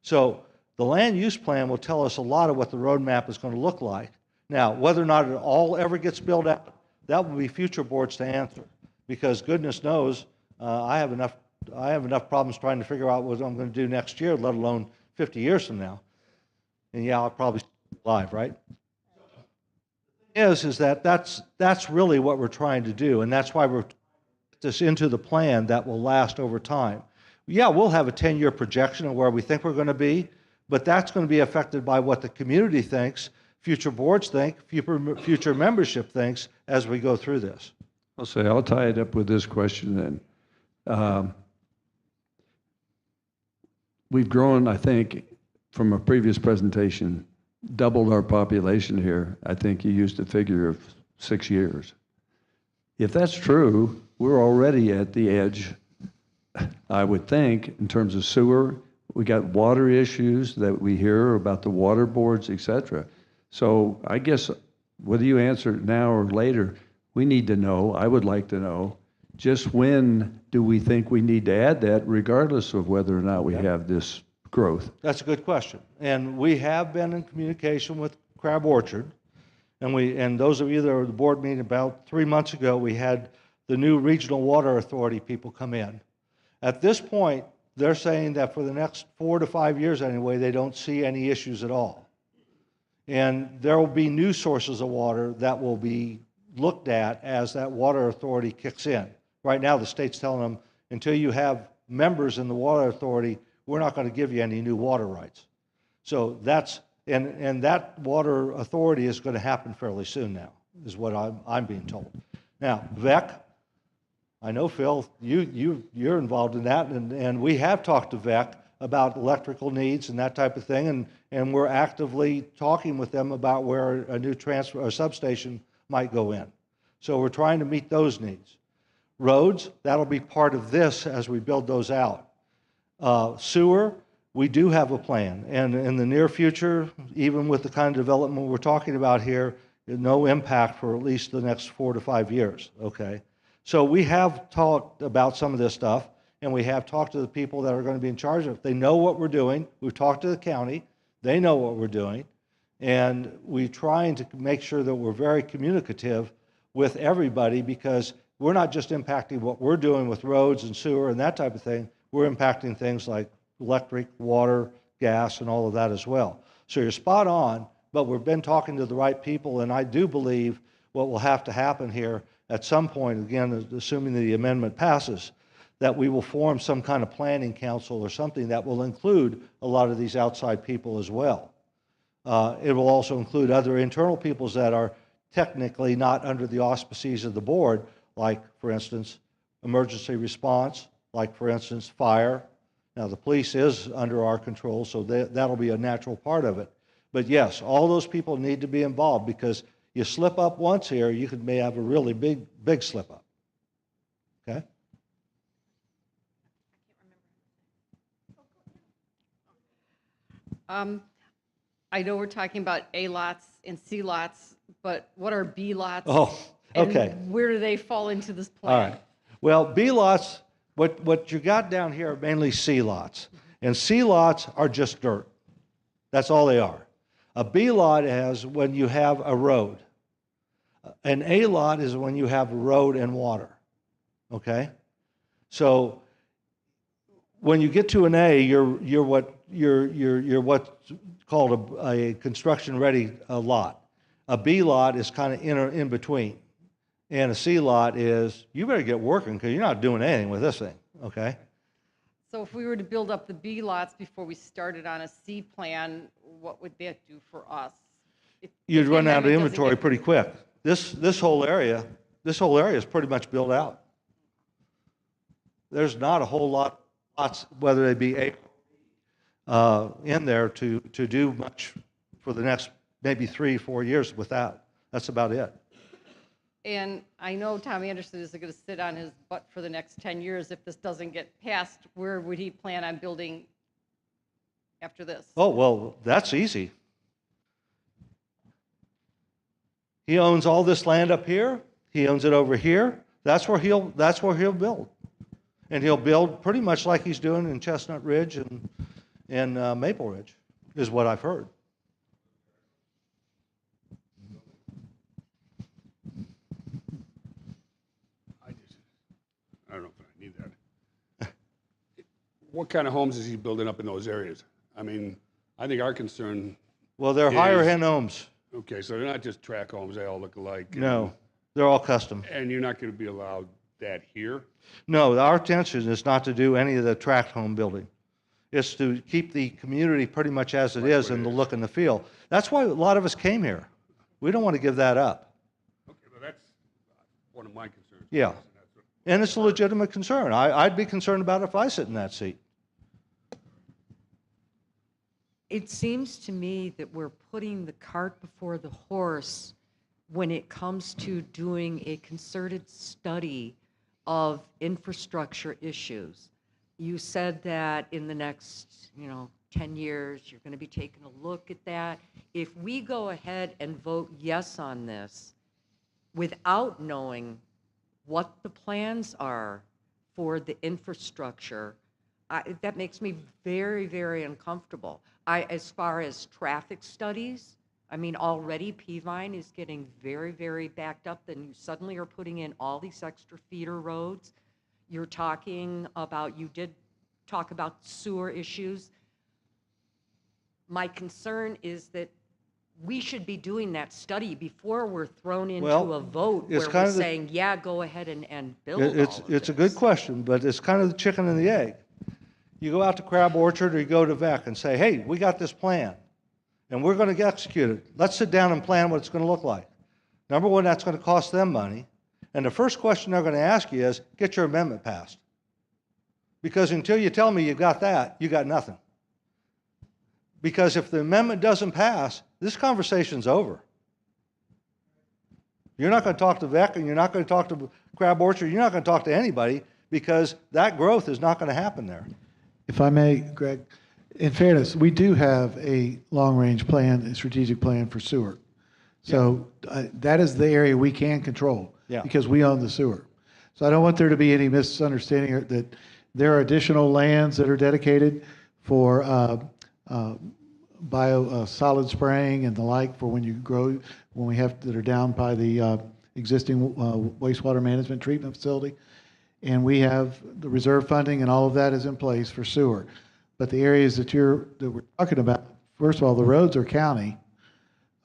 So the land use plan will tell us a lot of what the roadmap is going to look like. Now, whether or not it all ever gets built out, that will be future boards to answer, because goodness knows I have enough problems trying to figure out what I'm going to do next year, let alone 50 years from now. And yeah, I'll probably be alive, right? Is that's really what we're trying to do, and that's why we're putting this into the plan that will last over time. Yeah, we'll have a 10-year projection of where we think we're going to be, but that's going to be affected by what the community thinks, future boards think, future membership thinks as we go through this. I'll tie it up with this question then. We've grown, I think, from a previous presentation, doubled our population here. I think you used a figure of 6 years. If that's true, we're already at the edge, I would think, in terms of sewer. We got water issues that we hear about, the water boards, et cetera. So I guess whether you answer it now or later, we need to know, I would like to know, just when do we think we need to add that, regardless of whether or not we have this growth? That's a good question. And we have been in communication with Crab Orchard. And those of you that were at the board meeting about 3 months ago, we had the new Regional Water Authority people come in. At this point, they're saying that for the next 4 to 5 years anyway, they don't see any issues at all. And there will be new sources of water that will be looked at as that water authority kicks in. Right now, the state's telling them, until you have members in the water authority, we're not going to give you any new water rights. So that's, and that water authority is going to happen fairly soon now, is what I'm being told. Now, VEC, I know, Phil, you're involved in that, and we have talked to VEC about electrical needs and that type of thing, and we're actively talking with them about where a new transfer or substation might go in. So we're trying to meet those needs. Roads, that'll be part of this as we build those out. Sewer, we do have a plan, and in the near future, even with the kind of development we're talking about here, no impact for at least the next 4 to 5 years, okay? So we have talked about some of this stuff, and we have talked to the people that are going to be in charge of it. They know what we're doing. We've talked to the county. They know what we're doing, and we're trying to make sure that we're very communicative with everybody, because we're not just impacting what we're doing with roads and sewer and that type of thing. We're impacting things like electric, water, gas, and all of that as well. So you're spot on, but we've been talking to the right people, and I do believe what will have to happen here at some point, again, assuming the amendment passes, that we will form some kind of planning council or something that will include a lot of these outside people as well. It will also include other internal peoples that are technically not under the auspices of the board, like, for instance, emergency response, like, for instance, fire. Now, the police is under our control, so that'll be a natural part of it. But yes, all those people need to be involved, because you slip up once here, you may have a really big slip up. Okay? I know we're talking about A lots and C lots, but what are B lots? Oh, okay. And where do they fall into this plan? All right. Well, B lots, what you got down here are mainly C lots. And C lots are just dirt. That's all they are. A B lot is when you have a road. An A lot is when you have a road and water. Okay? So when you get to an A, you're what's called a construction-ready lot. A B lot is kind of in between. And a C lot is, you better get working, because you're not doing anything with this thing, okay? So if we were to build up the B lots before we started on a C plan, what would that do for us? You'd run out of inventory pretty quick. This whole area is pretty much built out. There's not a whole lot, whether they be in there to do much for the next maybe 3 or 4 years with that. That's about it. And I know Tom Anderson is going to sit on his butt for the next 10 years if this doesn't get passed. Where would he plan on building after this? Oh, well, that's easy. He owns all this land up here. He owns it over here. That's where he'll build. And he'll build pretty much like he's doing in Chestnut Ridge and Maple Ridge, is what I've heard. I don't know if I need that. What kind of homes is he building up in those areas? I mean, I think our concern, Well, they're higher end homes. okay, so they're not just tract homes, they all look alike. No, they're all custom. And you're not going to be allowed that here? No, our intention is not to do any of the tract home building. It's to keep the community pretty much as it is and the look and the feel. That's why a lot of us came here. We don't want to give that up. Okay, well, that's one of my concerns. Yeah. And it's a legitimate concern. I'd be concerned about it if I sit in that seat. It seems to me that we're putting the cart before the horse when it comes to doing a concerted study of infrastructure issues. You said that in the next, 10 years, you're going to be taking a look at that. If we go ahead and vote yes on this without knowing what the plans are for the infrastructure, that makes me very, very uncomfortable. As far as traffic studies, already Peavine is getting very, very backed up. Then you suddenly are putting in all these extra feeder roads. You're talking about, you did talk about sewer issues. My concern is that we should be doing that study before we're thrown into Well, a vote it's where kind we're of the- saying, yeah, go ahead and build all of It's a this. good question, but it's kind of the chicken and the egg. You go out to Crab Orchard or you go to VEC and say, hey, we got this plan, and we're going to execute it. Let's sit down and plan what it's going to look like. Number one, that's going to cost them money. And the first question they're going to ask you is, get your amendment passed. Because until you tell me you got that, you got nothing. Because if the amendment doesn't pass, this conversation's over. You're not going to talk to VEC, and you're not going to talk to Crab Orchard. You're not going to talk to anybody, because that growth is not going to happen there. If I may, Greg, in fairness, we do have a long-range plan, a strategic plan for sewer. So that is the area we can control Yeah. because we own the sewer. So I don't want there to be any misunderstanding that there are additional lands that are dedicated for solid spraying and the like for when you grow, when we have, that are down by the existing wastewater management treatment facility. And we have the reserve funding and all of that is in place for sewer. But the areas that we're talking about, first of all, the roads are county,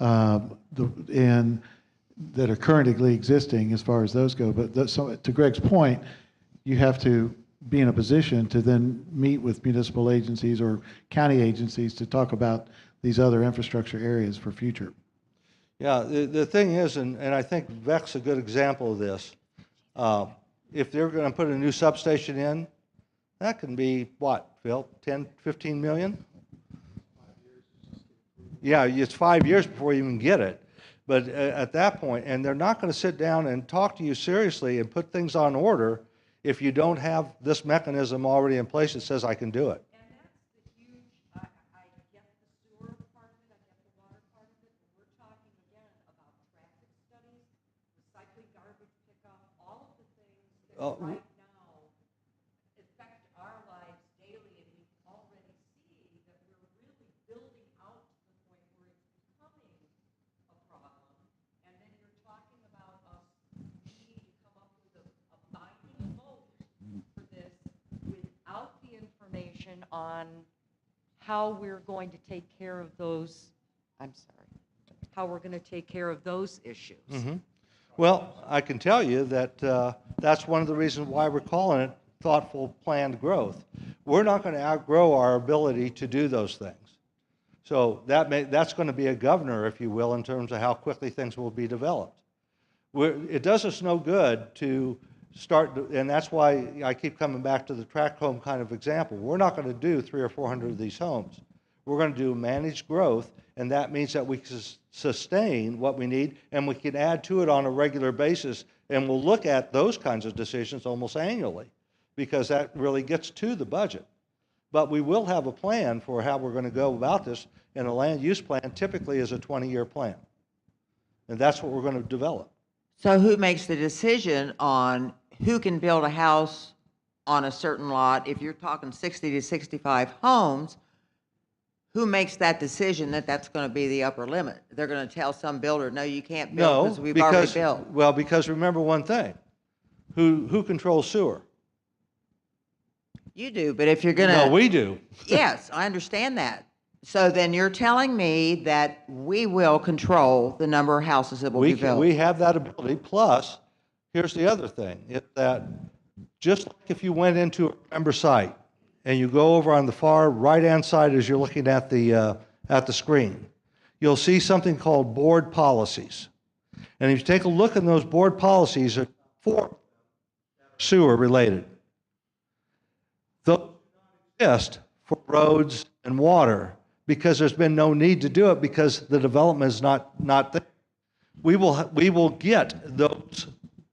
and that are currently existing as far as those go. But so to Greg's point, you have to be in a position to then meet with municipal agencies or county agencies to talk about these other infrastructure areas for future. Yeah, the thing is, and I think VEC's a good example of this. If they're going to put a new substation in, that can be what, Phil, 10, 15 million? Yeah, it's 5 years before you even get it. But at that point, and they're not going to sit down and talk to you seriously and put things on order if you don't have this mechanism already in place that says I can do it. And that's the huge, I get the sewer part of it, I get the water part of it, but we're talking again about traffic studies, recycling, garbage pickup, all of the things that right now affect our lives daily, and we can already see that we're really building out to the point where it's becoming a problem. And then you're talking about us needing to come up with a binding vote for this without the information on how we're going to take care of those, how we're going to take care of those issues. Well, I can tell you that that's one of the reasons why we're calling it thoughtful planned growth. We're not going to outgrow our ability to do those things. So that's going to be a governor, if you will, in terms of how quickly things will be developed. It does us no good to start, and that's why I keep coming back to the tract home kind of example. We're not going to do 300 or 400 of these homes. We're going to do managed growth, and that means that we can sustain what we need, and we can add to it on a regular basis, and we'll look at those kinds of decisions almost annually, because that really gets to the budget. But we will have a plan for how we're going to go about this, and a land use plan typically is a 20-year plan. And that's what we're going to develop. So who makes the decision on who can build a house on a certain lot, if you're talking 60 to 65 homes, who makes that decision that that's going to be the upper limit? They're going to tell some builder, no, you can't build No, because we've already because, built. well, because remember one thing, who controls sewer? You do, but if you're going No, to, we do. yes, I understand that. So then you're telling me that we will control the number of houses that will be built. We have that ability, plus, here's the other thing, is that just like if you went into a member site and you go over on the far right-hand side as you're looking at the screen, you'll see something called board policies. And if you take a look at those board policies, there are 4 sewer related. Those exist for roads and water because there's been no need to do it because the development is not there. We will get those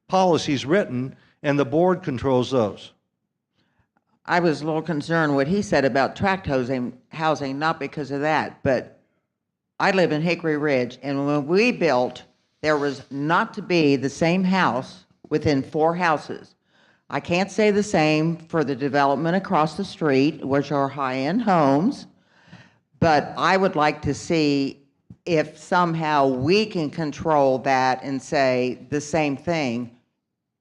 policies written, and the board controls those. I was a little concerned what he said about tract housing, not because of that, but I live in Hickory Ridge, and when we built, there was not to be the same house within 4 houses. I can't say the same for the development across the street, which are high-end homes, but I would like to see if somehow we can control that and say the same thing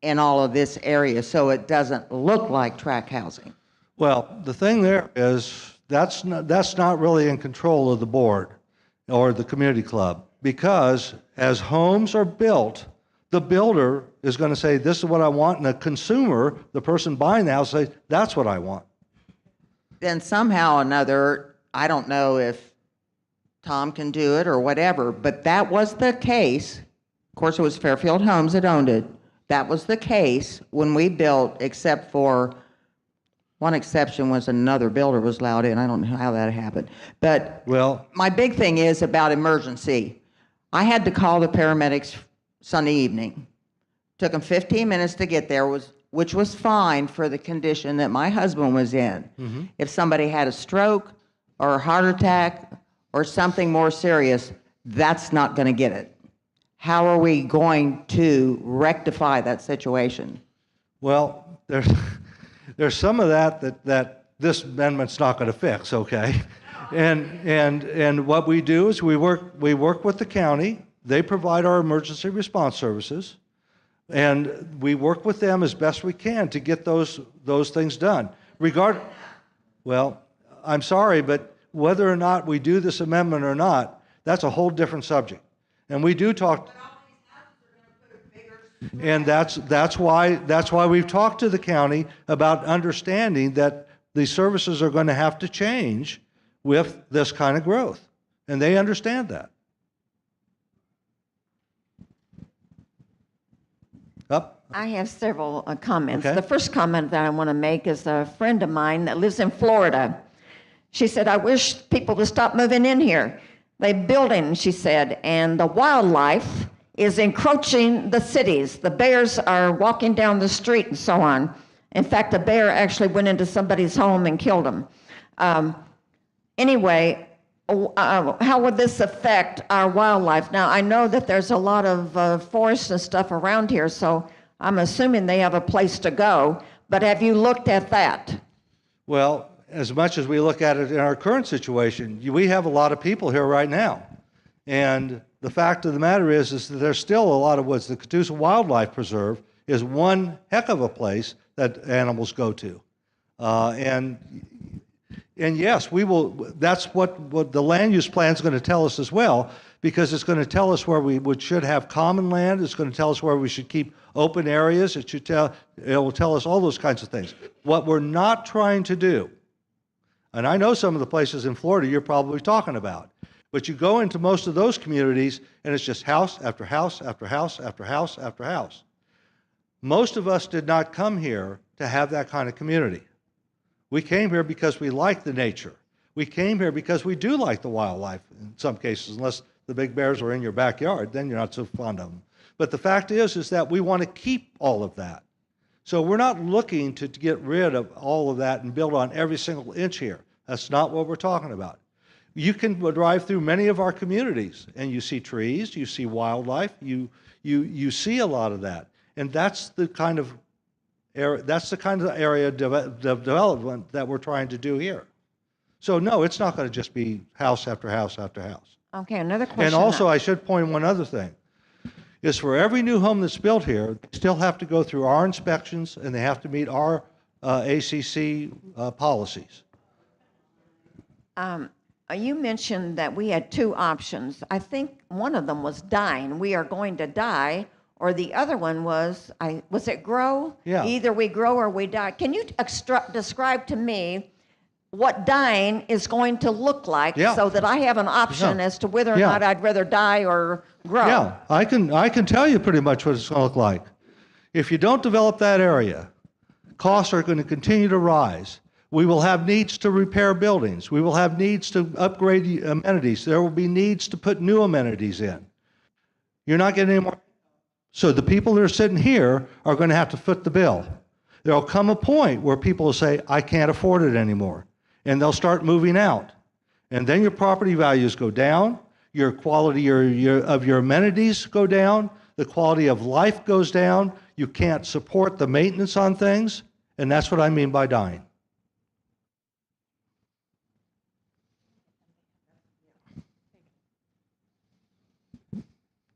in all of this area so it doesn't look like tract housing. Well, the thing there is that's not really in control of the board or the community club, because as homes are built, the builder is going to say, this is what I want, and the consumer, the person buying the house, says, that's what I want. Then somehow or another, I don't know if Tom can do it or whatever, but that was the case. Of course, it was Fairfield Homes that owned it. That was the case when we built, except for one exception was another builder was allowed in. I don't know how that happened. But Well, my big thing is about emergency. I had to call the paramedics Sunday evening. Took them 15 minutes to get there, which was fine for the condition that my husband was in. If somebody had a stroke or a heart attack or something more serious, that's not going to get it. How are we going to rectify that situation? well, there's some of that this amendment's not going to fix, okay? And what we do is we work with the county. They provide our emergency response services, and we work with them as best we can to get those things done. Well, I'm sorry, but whether or not we do this amendment or not, that's a whole different subject. And we do talk. And that's why we've talked to the county about understanding that the services are going to have to change with this kind of growth, and they understand that. Up. I have several comments. Okay. The first comment that I want to make is a friend of mine that lives in Florida. She said, I wish people would stop moving in here. They're building, she said, and the wildlife is encroaching the cities. The bears are walking down the street and so on. In fact, a bear actually went into somebody's home and killed him. Anyway, how would this affect our wildlife? Now, I know that there's a lot of forests and stuff around here, so I'm assuming they have a place to go, but have you looked at that? Well, as much as we look at it in our current situation, we have a lot of people here right now. And the fact of the matter is that there's still a lot of woods. The Catoosa Wildlife Preserve is one heck of a place that animals go to. And yes, we will. That's what the land use plan is going to tell us as well, because it's going to tell us where we should have common land. It's going to tell us where we should keep open areas. It will tell us all those kinds of things. What we're not trying to do, and I know some of the places in Florida you're probably talking about, but you go into most of those communities and it's just house after house after house after house after house. Most of us did not come here to have that kind of community. We came here because we like the nature. We came here because we do like the wildlife in some cases, unless the big bears are in your backyard, then you're not so fond of them. But the fact is that we want to keep all of that. So we're not looking to get rid of all of that and build on every single inch here. That's not what we're talking about. You can drive through many of our communities and you see trees, you see wildlife, you see a lot of that. And that's the kind of That's the kind of area development that we're trying to do here. So no, it's not going to just be house after house after house. Okay, another question. And also, I should point one other thing, is for every new home that's built here, they still have to go through our inspections, and they have to meet our ACC policies. You mentioned that we had two options. I think one of them was dying. We are going to die, or the other one was it grow? Yeah. Either we grow or we die. Can you describe to me what dying is going to look like, Yeah. so that I have an option Yeah. as to whether or Yeah. not I'd rather die or grow? Yeah, I can tell you pretty much what it's going to look like. If you don't develop that area, costs are going to continue to rise. We will have needs to repair buildings. We will have needs to upgrade the amenities. There will be needs to put new amenities in. You're not getting any more. So the people that are sitting here are going to have to foot the bill. There'll come a point where people will say, I can't afford it anymore. And they'll start moving out. And then your property values go down, your quality of your amenities go down, the quality of life goes down, you can't support the maintenance on things, and that's what I mean by dying.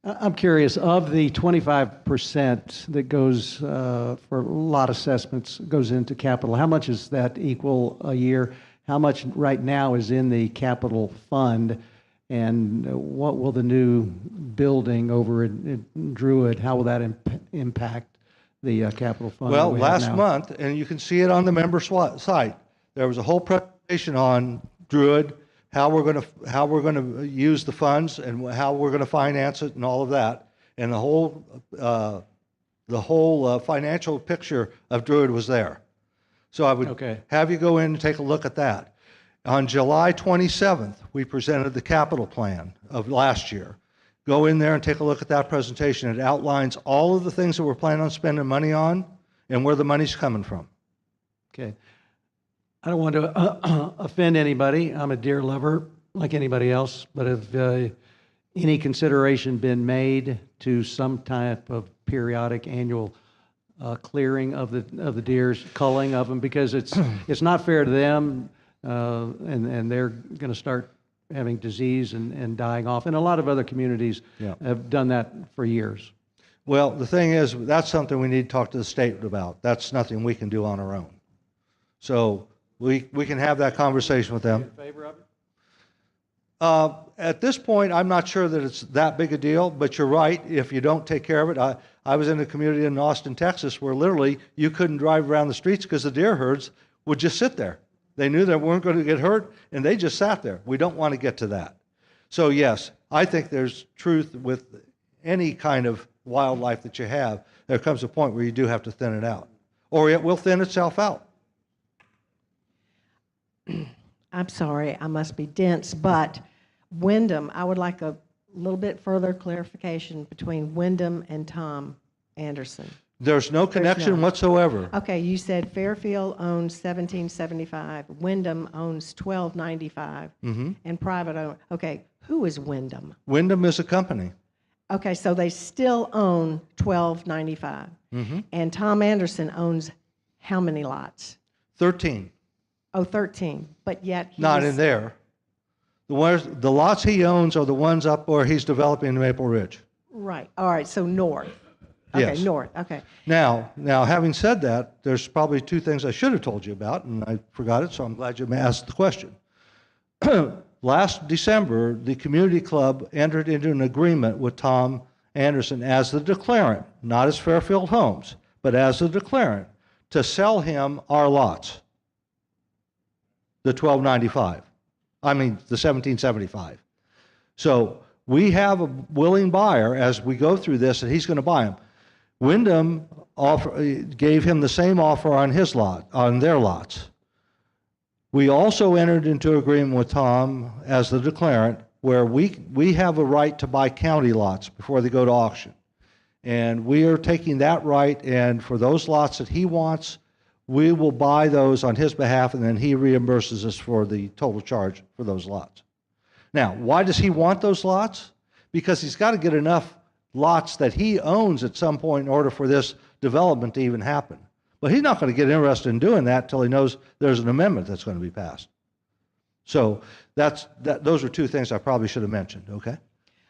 I'm curious, of the 25% that goes for lot assessments goes into capital, how much does that equal a year? How much right now is in the capital fund? And what will the new building over in Druid, how will that impact the capital fund? Well, that we have last now? month, and you can see it on the member site, there was a whole presentation on Druid, how we're going to use the funds and how we're going to finance it and all of that. And the whole financial picture of Druid was there. So I would have you go in and take a look at that. On July 27th, we presented the capital plan of last year. Go in there and take a look at that presentation. It outlines all of the things that we're planning on spending money on and where the money's coming from. Okay. I don't want to offend anybody. I'm a deer lover like anybody else, but have any consideration been made to some type of periodic annual clearing of the deers, culling of them, because it's not fair to them, and they're going to start having disease and dying off. And a lot of other communities have done that for years. Well, the thing is, that's something we need to talk to the state about. That's nothing we can do on our own. So we can have that conversation with them. In favor of it? At this point, I'm not sure that it's that big a deal, but you're right. If you don't take care of it, I was in a community in Austin, Texas, where literally you couldn't drive around the streets because the deer herds would just sit there. They knew they weren't going to get hurt, and they just sat there. We don't want to get to that. So yes, I think there's truth with any kind of wildlife that you have. There comes a point where you do have to thin it out, or it will thin itself out. I'm sorry, I must be dense, but Wyndham, I would like a little bit further clarification between Wyndham and Tom Anderson. There's no connection whatsoever. Okay, you said Fairfield owns 1775, Wyndham owns 1295, and private owner. Okay, who is Wyndham? Wyndham is a company. Okay, so they still own 1295. And Tom Anderson owns how many lots? 13. Oh, 13, but yet he's... Not in there. The lots he owns are the ones up where he's developing Maple Ridge. Right, all right, so north. Okay, Yes. north, okay. Now, having said that, there's probably two things I should have told you about, and I forgot it, so I'm glad you asked the question. Last December, the community club entered into an agreement with Tom Anderson as the declarant, not as Fairfield Homes, but as the declarant, to sell him our lots, the 1295. I mean, the 1775. So we have a willing buyer as we go through this, and he's going to buy them. Wyndham gave him the same offer on his lot, on their lots. We also entered into agreement with Tom as the declarant, where we have a right to buy county lots before they go to auction. And we are taking that right, and for those lots that he wants, we will buy those on his behalf, and then he reimburses us for the total charge for those lots. Now, why does he want those lots? Because he's got to get enough lots that he owns at some point in order for this development to even happen. Well, he's not going to get interested in doing that till he knows there's an amendment that's going to be passed. So those are two things I probably should have mentioned, okay?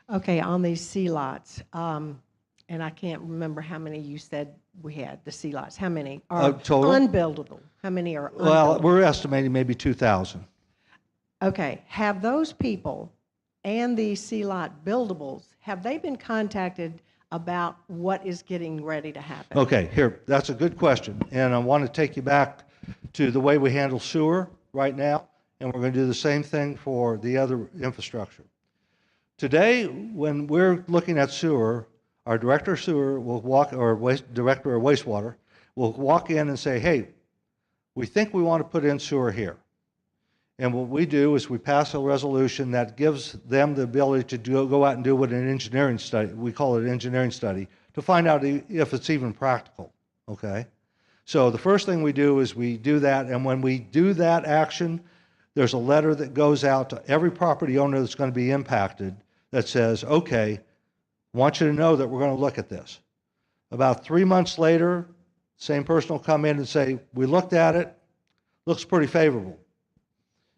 Okay, on these C lots, and I can't remember how many you said we had, the C lots. How many are Total? unbuildable? How many are unbuildable? Well, we're estimating maybe 2,000. Okay, have those people and these C lot buildables, have they been contacted about what is getting ready to happen? Okay, here, that's a good question. And I want to take you back to the way we handle sewer right now, and we're going to do the same thing for the other infrastructure. Today, when we're looking at sewer, our director of sewer will walk, or director of wastewater, will walk in and say, hey, we think we want to put in sewer here. And what we do is we pass a resolution that gives them the ability to go out and do what an engineering study, we call it an engineering study, to find out if it's even practical, okay? So the first thing we do is we do that, and when we do that action, there's a letter that goes out to every property owner that's going to be impacted that says, okay, I want you to know that we're going to look at this. About 3 months later, same person will come in and say, we looked at it, looks pretty favorable.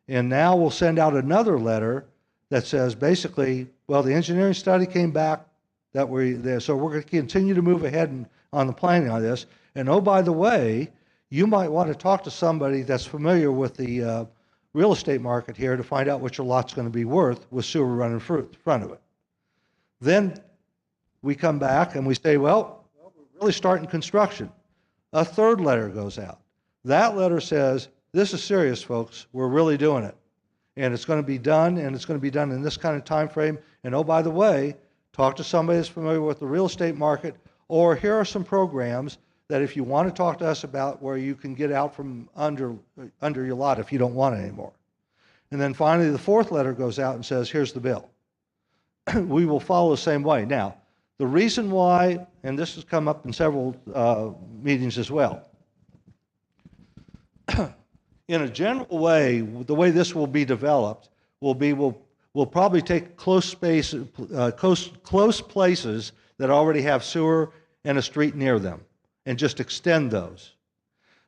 And now we'll send out another letter that says basically, well, the engineering study came back, so we're going to continue to move ahead on the planning on this. And oh, by the way, you might want to talk to somebody that's familiar with the real estate market here to find out what your lot's going to be worth with sewer running in front of it. Then we come back and we say, well, we're really starting construction. A third letter goes out. That letter says, this is serious, folks. We're really doing it. And it's going to be done, and it's going to be done in this kind of time frame. And oh, by the way, talk to somebody that's familiar with the real estate market, or here are some programs that if you want to talk to us about where you can get out from under your lot if you don't want it anymore. And then finally, the fourth letter goes out and says, here's the bill. We will follow the same way. Now, the reason why, and this has come up in several meetings as well, in a general way, the way this will be developed will be we'll probably take close places that already have sewer and a street near them and just extend those.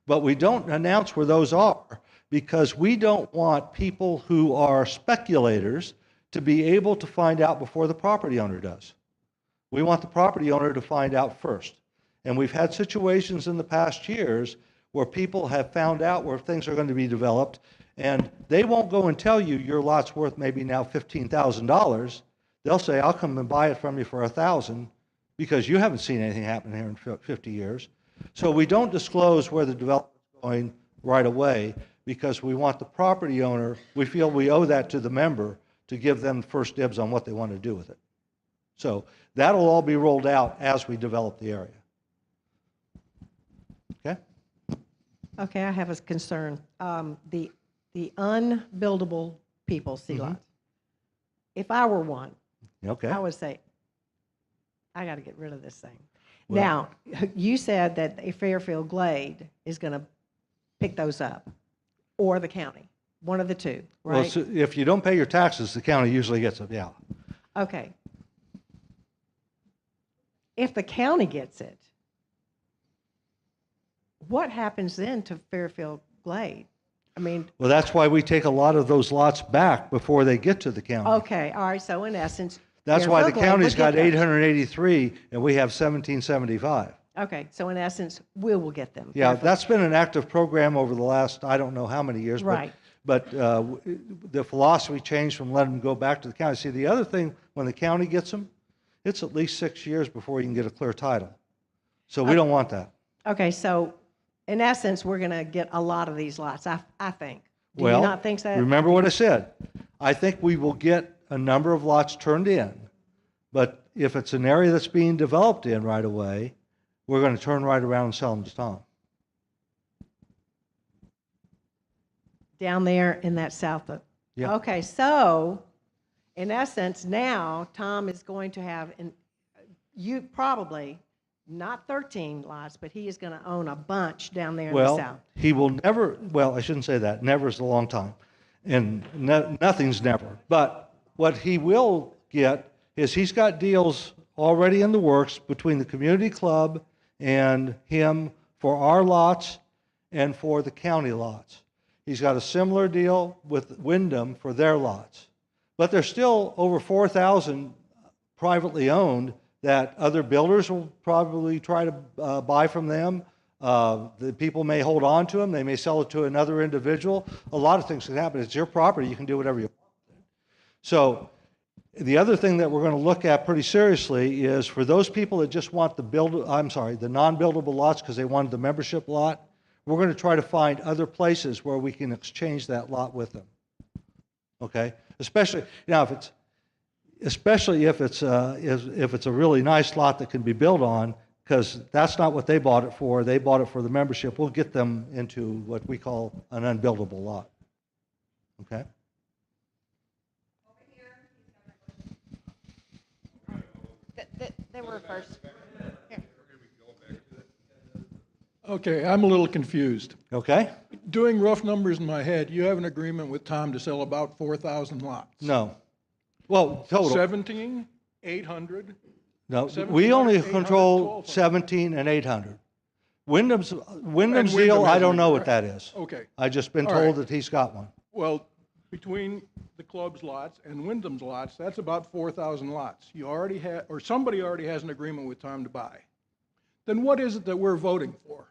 But we don't announce where those are because we don't want people who are speculators to be able to find out before the property owner does. We want the property owner to find out first. And we've had situations in the past years where people have found out where things are going to be developed, and they won't go and tell you your lot's worth maybe now $15,000. They'll say, I'll come and buy it from you for $1,000 because you haven't seen anything happen here in 50 years. So we don't disclose where the development's going right away because we want the property owner, we feel we owe that to the member to give them first dibs on what they want to do with it. So that'll all be rolled out as we develop the area. Okay? Okay, I have a concern. The unbuildable people, C lots. If I were one, Okay. I would say, I got to get rid of this thing. Well- Now, you said that a Fairfield Glade is going to pick those up, or the county, one of the two, right? Well, so if you don't pay your taxes, the county usually gets them, yeah. Okay. If the county gets it, what happens then to Fairfield Glade? I mean, Well, that's why we take a lot of those lots back before they get to the county. okay, all right, so in essence. That's why the Fairfield Glade county's would got get those. 883 and we have 1775. Okay, so in essence, we will get them. Yeah, Fairfield. that's been an active program over the last, I don't know how many years. Right. But the philosophy changed from letting them go back to the county. See, the other thing, when the county gets them, it's at least 6 years before you can get a clear title. So we don't want that. Okay, so in essence, we're going to get a lot of these lots, I think. Do Well, you not think so? remember what I said. I think we will get a number of lots turned in, but if it's an area that's being developed in right away, we're going to turn right around and sell them to Tom. Down there in that south. Yeah. Okay, so in essence, now Tom is going to have, you probably, not 13 lots, but he is going to own a bunch down there in the Well, south. he will never, well, I shouldn't say that. Never is a long time. And nothing's never. But what he will get is he's got deals already in the works between the community club and him for our lots and for the county lots. He's got a similar deal with Wyndham for their lots. But there's still over 4,000 privately owned that other builders will probably try to buy from them. The people may hold on to them. They may sell it to another individual. A lot of things can happen. It's your property. You can do whatever you want. So the other thing that we're going to look at pretty seriously is for those people that just want the non-buildable lots because they wanted the membership lot, we're going to try to find other places where we can exchange that lot with them. Okay? Especially if it's a really nice lot that can be built on, because that's not what they bought it for. They bought it for the membership. We'll get them into what we call an unbuildable lot. Okay? They were first. Here. Okay, I'm a little confused. Okay? Doing rough numbers in my head, you have an agreement with Tom to sell about 4,000 lots. No. Well, total. 17, 800? No, 17, we only 800, control 1,200. 17 and 800. Wyndham's Wyndham deal, I has don't an know what agreement. that is. Okay. I just been All told right. that he's got one. Well, between the club's lots and Wyndham's lots, that's about 4,000 lots. You already have, or somebody already has an agreement with Tom to buy. Then what is it that we're voting for?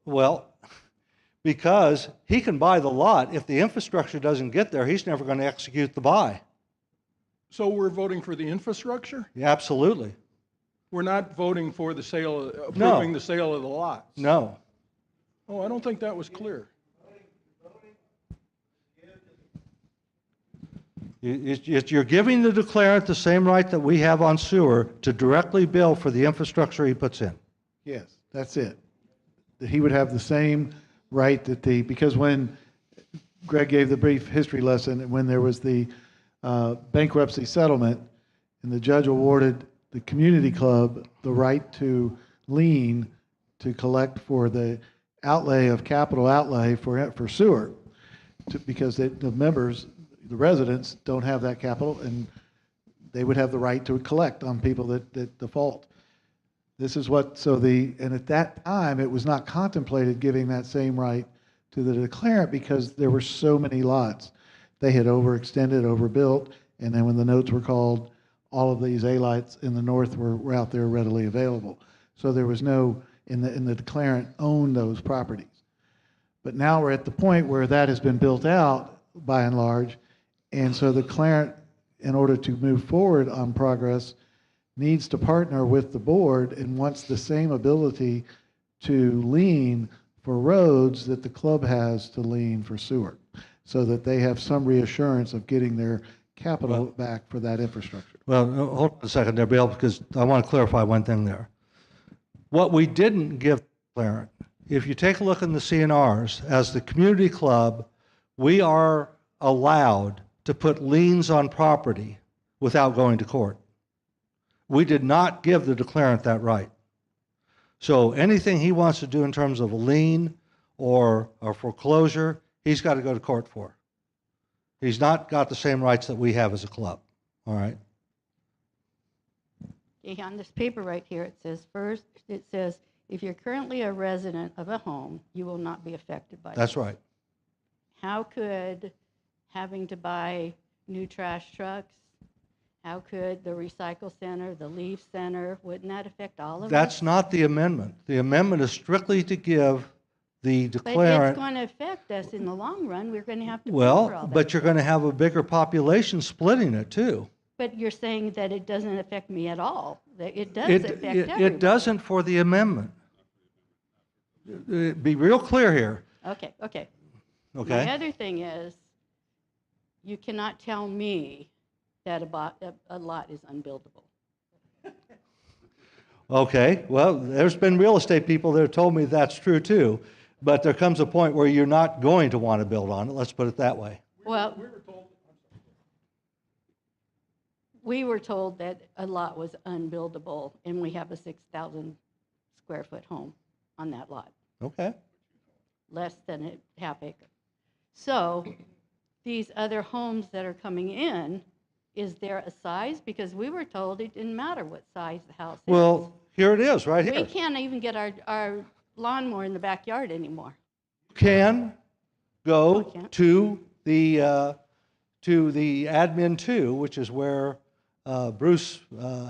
Well, because he can buy the lot. If the infrastructure doesn't get there, he's never going to execute the buy. So we're voting for the infrastructure? Yeah, absolutely. We're not voting for the sale, approving the sale of the lots? No. Oh, I don't think that was clear. You're giving the declarant the same right that we have on sewer to directly bill for the infrastructure he puts in. Yes, that's it. That he would have the same right that because when Greg gave the brief history lesson, when there was the bankruptcy settlement, and the judge awarded the community club the right to lien to collect for the capital outlay for sewer, because the members, the residents, don't have that capital, and they would have the right to collect on people that default. This is and at that time, it was not contemplated giving that same right to the declarant because there were so many lots. They had overextended, overbuilt, and then when the notes were called, all of these A-lots in the north were out there readily available. So there was no, and the declarant owned those properties. But now we're at the point where that has been built out by and large, and so the declarant, in order to move forward on progress, needs to partner with the board and wants the same ability to lien for roads that the club has to lien for sewer, so that they have some reassurance of getting their capital back for that infrastructure. Well, hold on a second there, Bill, because I want to clarify one thing there. What we didn't give the declarant, if you take a look in the C&Rs, as the community club, we are allowed to put liens on property without going to court. We did not give the declarant that right. So anything he wants to do in terms of a lien or foreclosure, he's got to go to court for. He's not got the same rights that we have as a club. All right? Okay, on this paper right here, it says, if you're currently a resident of a home, you will not be affected by That's this. right. How could having to buy new trash trucks, how could the recycle center, the leaf center, wouldn't that affect all of us? That's not the amendment. The amendment is strictly to give the But declarant. it's going to affect us in the long run. We're going to have to pay for all Well, that. but you're going to have a bigger population splitting it too. But you're saying that it doesn't affect me at all. That it does affect everyone. It doesn't for the amendment. Be real clear here. Okay. Okay? My other thing is, you cannot tell me that a lot is unbuildable. Okay, well, there's been real estate people that have told me that's true too, but there comes a point where you're not going to want to build on it, let's put it that way. Well, we were told that a lot was unbuildable, and we have a 6,000 square foot home on that lot, Okay. less than a half acre. So these other homes that are coming in, is there a size? Because we were told it didn't matter what size the house is. Well, Here it is, right We here. can't even get our lawnmower in the backyard anymore. Can go can't. to the admin 2, which is where Bruce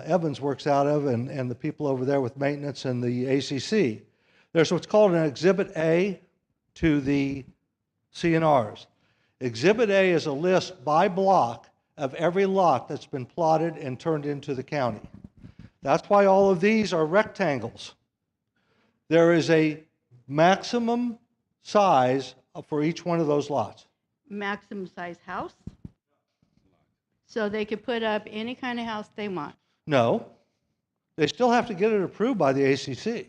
Evans works out of, and the people over there with maintenance and the ACC. There's what's called an Exhibit A to the C&Rs. Exhibit A is a list by block of every lot that's been plotted and turned into the county. That's why all of these are rectangles. There is a maximum size for each one of those lots. Maximum size house. So they could put up any kind of house they want. No, they still have to get it approved by the ACC.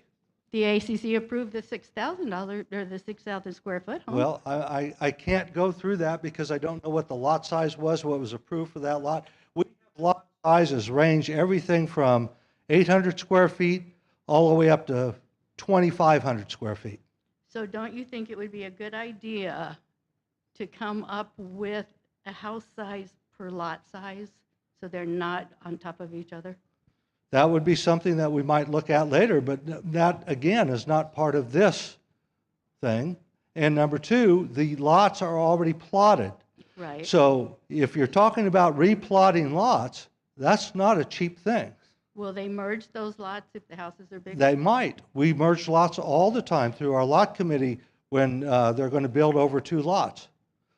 The ACC approved the $6,000 or the 6,000 square foot home. Well, I can't go through that because I don't know what the lot size was, what was approved for that lot. We have lot sizes range everything from 800 square feet all the way up to 2,500 square feet. So don't you think it would be a good idea to come up with a house size per lot size so they're not on top of each other? That would be something that we might look at later, but that, again, is not part of this thing. And number 2, the lots are already plotted. Right. So if you're talking about replotting lots, that's not a cheap thing. Will they merge those lots if the houses are bigger? They might. We merge lots all the time through our lot committee when they're going to build over 2 lots.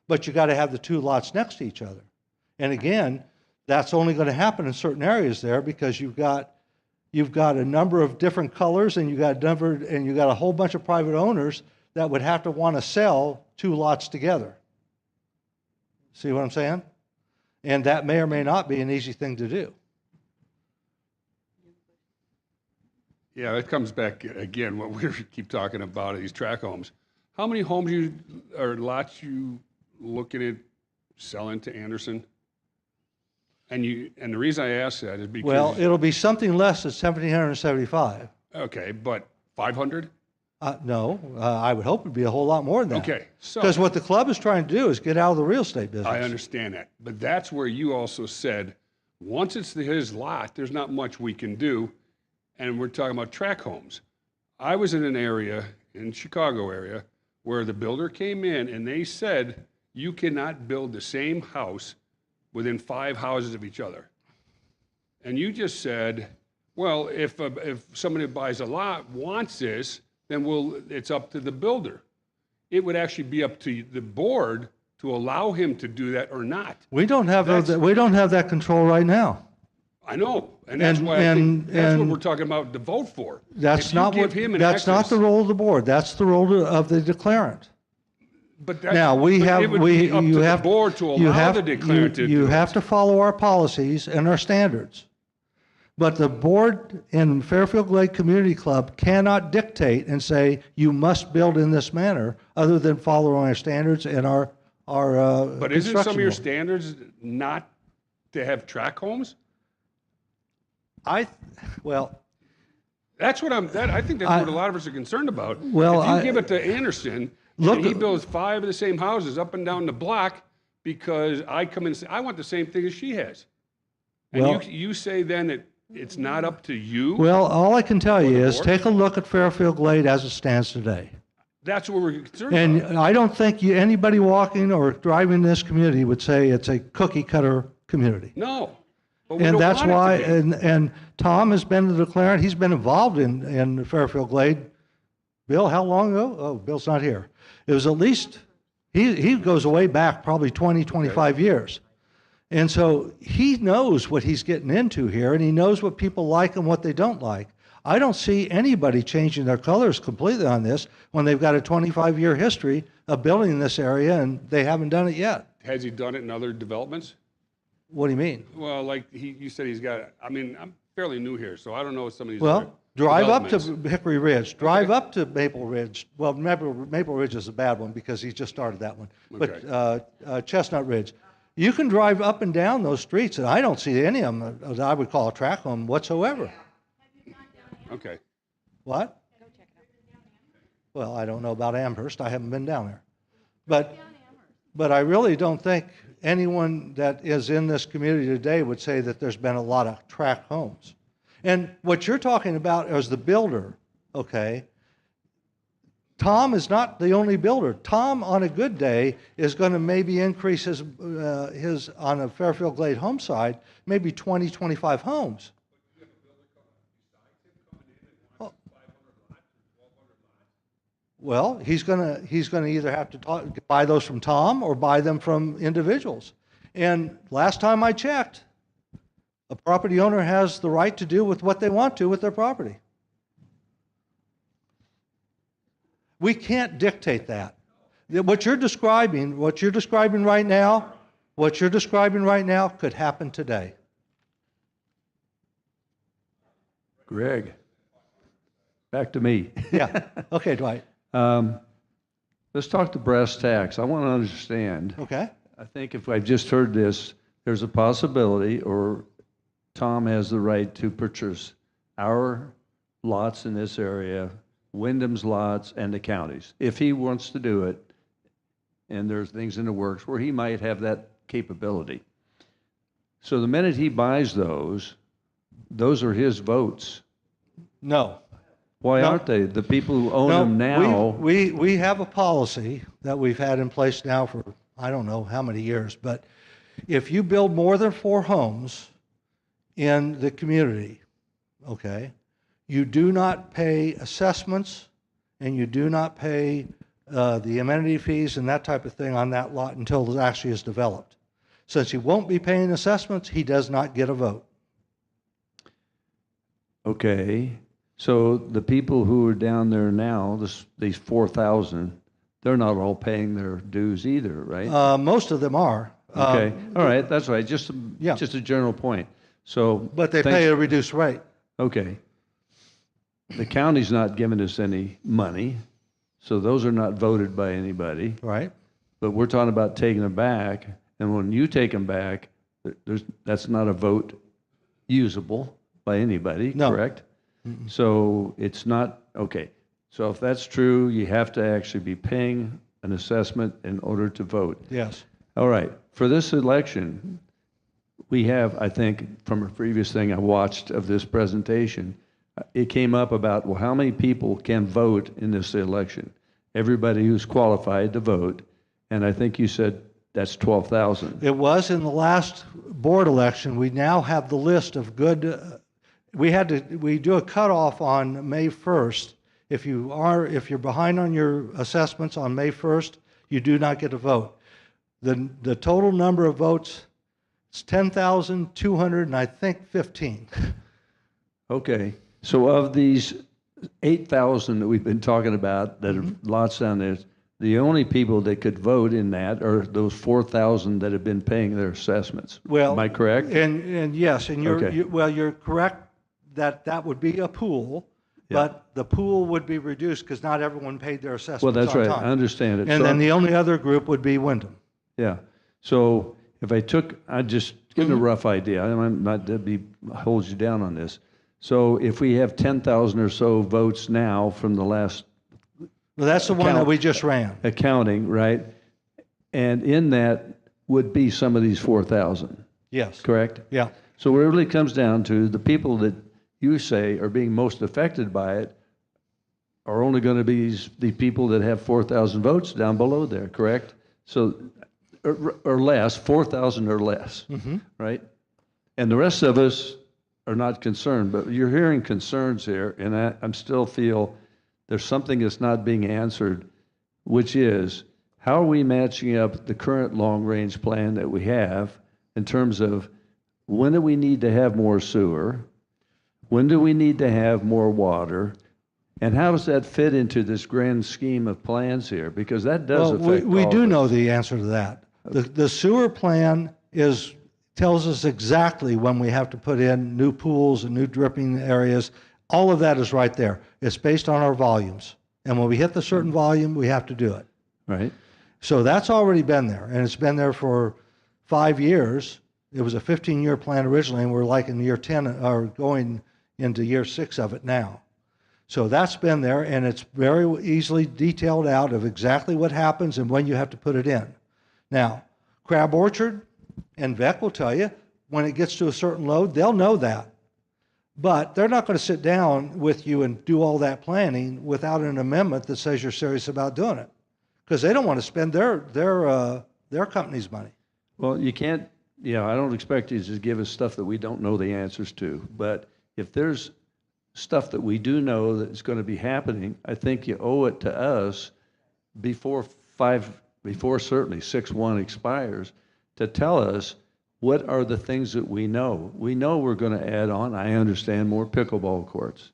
But you got to have the 2 lots next to each other. And again, that's only going to happen in certain areas there because you've got a number of different colors and you got a whole bunch of private owners that would have to want to sell 2 lots together. See what I'm saying? And that may or may not be an easy thing to do. Yeah, it comes back again, what we keep talking about, these tract homes. How many homes or lots you looking at selling to Anderson? And the reason I ask that is because... Well, it'll be something less than 1,775. Okay, but 500? No, I would hope it'd be a whole lot more than that. Okay, so... Because what the club is trying to do is get out of the real estate business. I understand that. But that's where you also said, once it's his lot, there's not much we can do. And we're talking about tract homes. I was in an area, in Chicago area, where the builder came in and they said, you cannot build the same house within 5 houses of each other. And you just said, well, if somebody buys a lot, wants this, then it's up to the builder. It would actually be up to the board to allow him to do that or not. We don't have that control right now. I know, and that's why I think that's what we're talking about to vote for. That's not not the role of the board. That's the role of the declarant. But now you have to follow our policies and our standards. But the board in Fairfield Glade Community Club cannot dictate and say you must build in this manner, other than following our standards and our. But isn't some of your standards not to have tract homes? Well. That's what I think that's what a lot of us are concerned about. Well, if you give it to Anderson, and he builds 5 of the same houses up and down the block because I come in and say, I want the same thing as she has. And you say then that it's not up to you? Well, all I can tell you is take a look at Fairfield Glade as it stands today. That's what we're concerned about. And I don't think anybody walking or driving this community would say it's a cookie cutter community. No. And that's why, and Tom has been the declarant. He's been involved in Fairfield Glade. Bill, how long ago? Oh, Bill's not here. It was at least, he goes way back probably 20, 25 years. And so he knows what he's getting into here, and he knows what people like and what they don't like. I don't see anybody changing their colors completely on this when they've got a 25-year history of building in this area, and they haven't done it yet. Has he done it in other developments? What do you mean? Well, like you said he's got, I mean, I'm fairly new here, so I don't know some of these drive up to Hickory Ridge, drive up to Maple Ridge. Well, Maple Ridge is a bad one because he just started that one. But Chestnut Ridge. You can drive up and down those streets, and I don't see any of them that I would call a tract home whatsoever. Okay. What? Well, I don't know about Amherst. I haven't been down there. But I really don't think anyone that is in this community today would say that there's been a lot of tract homes. And what you're talking about as the builder, okay, Tom is not the only builder. Tom, on a good day, is going to maybe increase his on a Fairfield Glade home side, maybe 20, 25 homes. Well, he's gonna either have to buy those from Tom or buy them from individuals. And last time I checked, a property owner has the right to do with what they want to with their property. We can't dictate that. What you're describing right now could happen today. Greg, back to me. Yeah. Okay, Dwight. Let's talk to brass tacks. I want to understand. Okay. I think if I've just heard this, there's a possibility, or Tom has the right to purchase our lots in this area, Wyndham's lots, and the county's, if he wants to do it. And there's things in the works where he might have that capability. So the minute he buys those are his votes. No. Why No. aren't they? The people who own them now. We have a policy that we've had in place now for I don't know how many years, but if you build more than 4 homes in the community, okay, you do not pay assessments and you do not pay the amenity fees and that type of thing on that lot until it actually is developed. Since he won't be paying assessments, he does not get a vote. Okay, so the people who are down there now, these 4,000, they're not all paying their dues either, right? Most of them are. Okay, all right, that's right, just Yeah. a general point. So. But they pay a reduced rate. Okay. The county's not giving us any money, so those are not voted by anybody. Right. But we're talking about taking them back, and when you take them back, that's not a vote usable by anybody, No. correct? So it's not, okay. So if that's true, you have to actually be paying an assessment in order to vote. Yes. All right, for this election, we have, I think, from a previous thing I watched of this presentation, it came up about, well, how many people can vote in this election? Everybody who's qualified to vote, and I think you said that's 12,000. It was in the last board election. We now have the list of good, we do a cutoff on May 1st. If you're behind on your assessments on May 1st, you do not get a vote. The total number of votes is 10,200 and I think 15. Okay, so of these 8,000 that we've been talking about, that are lots down there, the only people that could vote in that are those 4,000 that have been paying their assessments. Well, am I correct? And yes, and Okay. you're correct that would be a pool, Yeah. but the pool would be reduced because not everyone paid their assessments Well, that's on right, time. I understand it. And So- then the only other group would be Wyndham. Yeah, so if I just give a rough idea, I'm not to hold you down on this. So if we have 10,000 or so votes now from the last Well, that's the one that we just ran. accounting, right? And in that would be some of these 4,000, Yes. correct? Yeah. So it really comes down to the people that you say are being most affected by it are only going to be the people that have 4,000 votes down below there, correct? So, or less, 4,000 or less, right? And the rest of us are not concerned, but you're hearing concerns here, and I'm still feel there's something that's not being answered, which is, how are we matching up the current long-range plan that we have in terms of when do we need to have more sewer? When do we need to have more water? And how does that fit into this grand scheme of plans here? Because that does affect we all do of know us. the answer to that. The sewer plan tells us exactly when we have to put in new pools and new dripping areas. All of that is right there. It's based on our volumes. And when we hit the certain volume, we have to do it. Right. So that's already been there, and it's been there for 5 years. It was a 15-year plan originally, and we're like in year 10, or going into year 6 of it now. So that's been there, and it's very easily detailed out of exactly what happens and when you have to put it in. Now, Crab Orchard and VEC will tell you, when it gets to a certain load, they'll know that. But they're not going to sit down with you and do all that planning without an amendment that says you're serious about doing it, because they don't want to spend their company's money. Well, you can't, I don't expect you to just give us stuff that we don't know the answers to. But if there's stuff that we do know that is going to be happening, I think you owe it to us before certainly 6/1 expires, to tell us what are the things that we know. We know we're going to add on, I understand, more pickleball courts.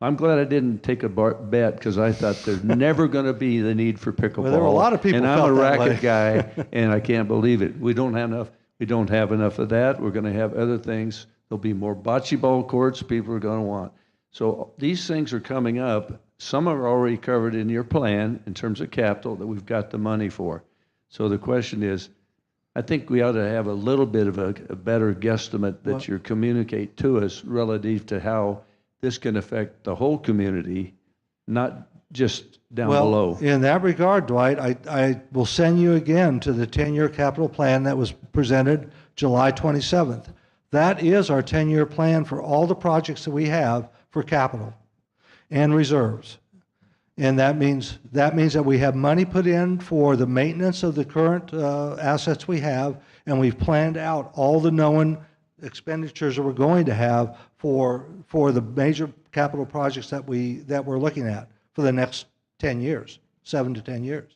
I'm glad I didn't take a bet, because I thought there's never going to be the need for pickleball. Well, there were a lot of people and I'm felt a that racket way. guy, and I can't believe it. We don't have enough of that. We're going to have other things. There'll be more bocce ball courts people are going to want. So these things are coming up. Some are already covered in your plan in terms of capital that we've got the money for. So the question is, I think we ought to have a little bit of a better guesstimate that you communicate to us relative to how this can affect the whole community, not just down below. Well, in that regard, Dwight, I will send you again to the 10-year capital plan that was presented July 27th. That is our 10-year plan for all the projects that we have for capital and reserves. And that means that we have money put in for the maintenance of the current assets we have, and we've planned out all the known expenditures that we're going to have for the major capital projects that we're looking at for the next 10 years, 7 to 10 years.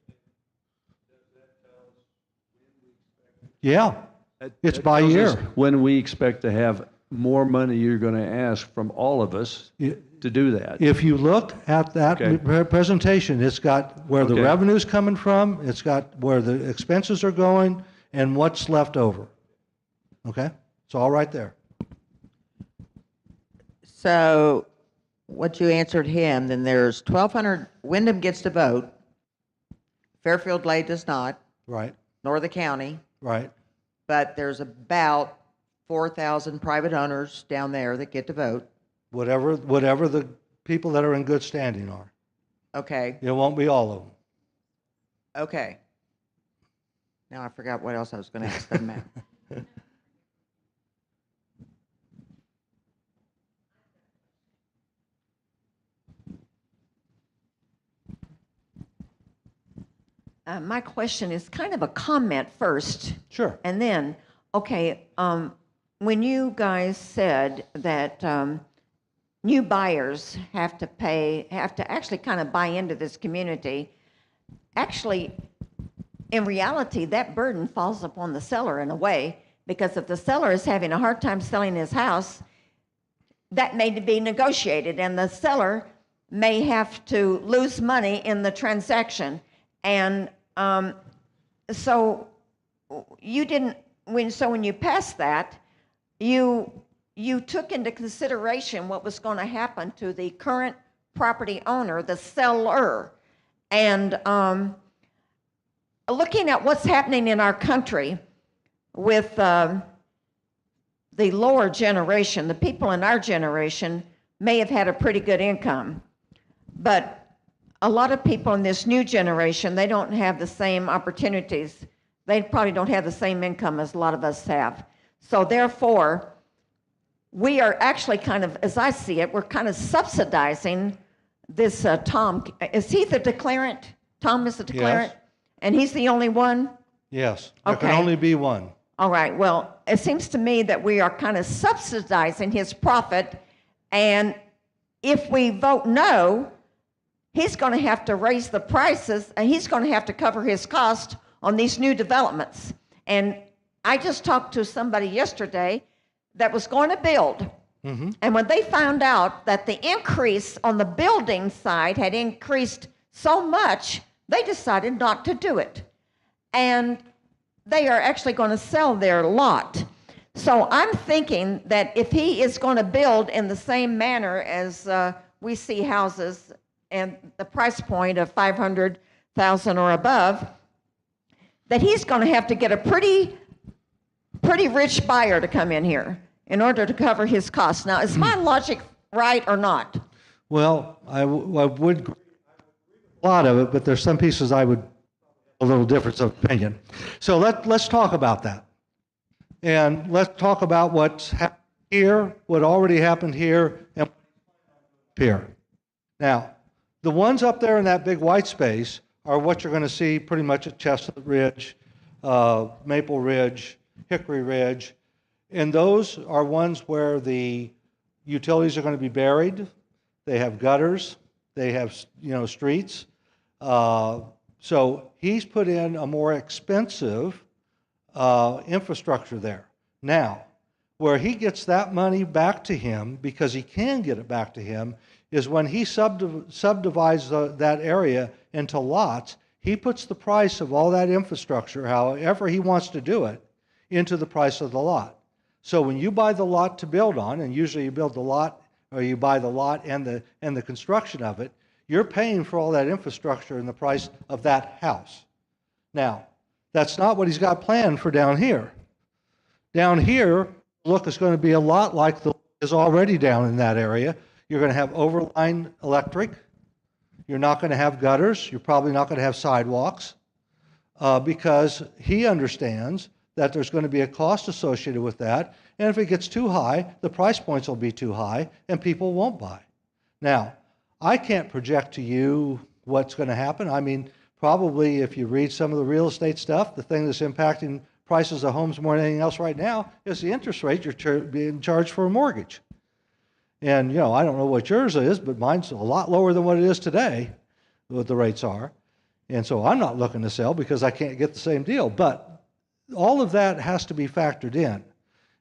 Yeah, it's by Tells year. us when we expect to have more money you're going to ask from all of us to do that. If you look at that Okay. presentation, it's got where the Okay. revenue's coming from, it's got where the expenses are going, and what's left over. Okay? It's all right there. So what you answered him, then there's 1,200, Wyndham gets to vote, Fairfield Lake does not, Right, nor the county, right. but there's about 4,000 private owners down there that get to vote. Whatever the people that are in good standing are. Okay, It won't be all of them. okay. Now I forgot what else I was going to ask them about. My question is kind of a comment first. Sure. And then, okay, when you guys said that new buyers have to actually kind of buy into this community, actually, in reality, that burden falls upon the seller in a way, because if the seller is having a hard time selling his house, that may be negotiated, and the seller may have to lose money in the transaction. And so you didn't, when you passed that, you took into consideration what was going to happen to the current property owner, the seller. And looking at what's happening in our country with the lower generation, the people in our generation may have had a pretty good income, but a lot of people in this new generation, they don't have the same opportunities. They probably don't have the same income as a lot of us have. So therefore, we are actually kind of, as I see it, we're kind of subsidizing this Tom. Is he the declarant? Tom is the declarant? Yes. And he's the only one? Yes. There can Okay. only be one. All right, well, it seems to me that we are kind of subsidizing his profit, and if we vote no, he's going to have to raise the prices, and he's going to have to cover his cost on these new developments. And I just talked to somebody yesterday that was going to build, and when they found out that the increase on the building side had increased so much, they decided not to do it. And they are actually going to sell their lot. So I'm thinking that if he is going to build in the same manner as we see houses and the price point of $500,000 or above, that he's going to have to get a pretty rich buyer to come in here in order to cover his costs. Now, is my logic right or not? Well, I would agree with a lot of it, but there's some pieces I would a little difference of opinion. So let's talk about that. And let's talk about what's happening here, what already happened here, and here. Now, the ones up there in that big white space are what you're going to see pretty much at Chestnut Ridge, Maple Ridge, Hickory Ridge, and those are ones where the utilities are going to be buried. They have gutters, they have, streets. So he's put in a more expensive infrastructure there. Now, where he gets that money back to him, because he can get it back to him, is when he subdivides that area into lots, he puts the price of all that infrastructure, however he wants to do it, into the price of the lot. So when you buy the lot to build on, and usually you build the lot, or you buy the lot and the construction of it, you're paying for all that infrastructure in the price of that house. Now, that's not what he's got planned for down here. Down here, look, it's going to be a lot like the is already down in that area. You're going to have overline electric. You're not going to have gutters. You're probably not going to have sidewalks because he understands that there's going to be a cost associated with that. And if it gets too high, the price points will be too high and people won't buy. Now, I can't project to you what's going to happen. I mean, probably if you read some of the real estate stuff, the thing that's impacting prices of homes more than anything else right now is the interest rate you're being charged for a mortgage. And, I don't know what yours is, but mine's a lot lower than what it is today, what the rates are. And so I'm not looking to sell because I can't get the same deal. But all of that has to be factored in.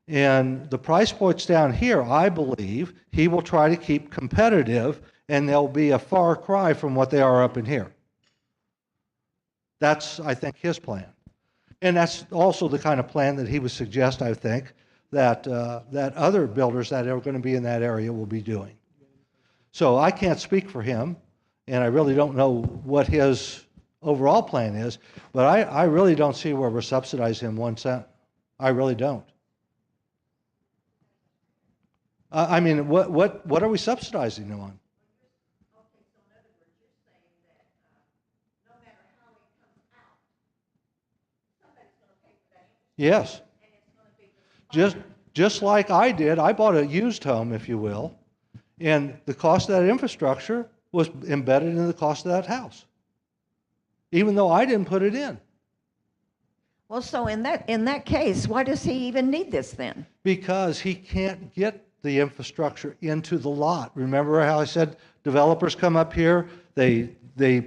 And the price points down here, I believe, he will try to keep competitive, and they'll be a far cry from what they are up in here. That's, I think, his plan. And that's also the kind of plan that he would suggest, I think, that other builders that are going to be in that area will be doing. So I can't speak for him, and I really don't know what his overall plan is, but I really don't see where we're subsidizing him 1 cent. I really don't. I mean, what are we subsidizing him on? Yes. Just like I did, I bought a used home, if you will, and the cost of that infrastructure was embedded in the cost of that house, even though I didn't put it in. Well, so in that case, why does he even need this then? Because he can't get the infrastructure into the lot. Remember how I said developers come up here, they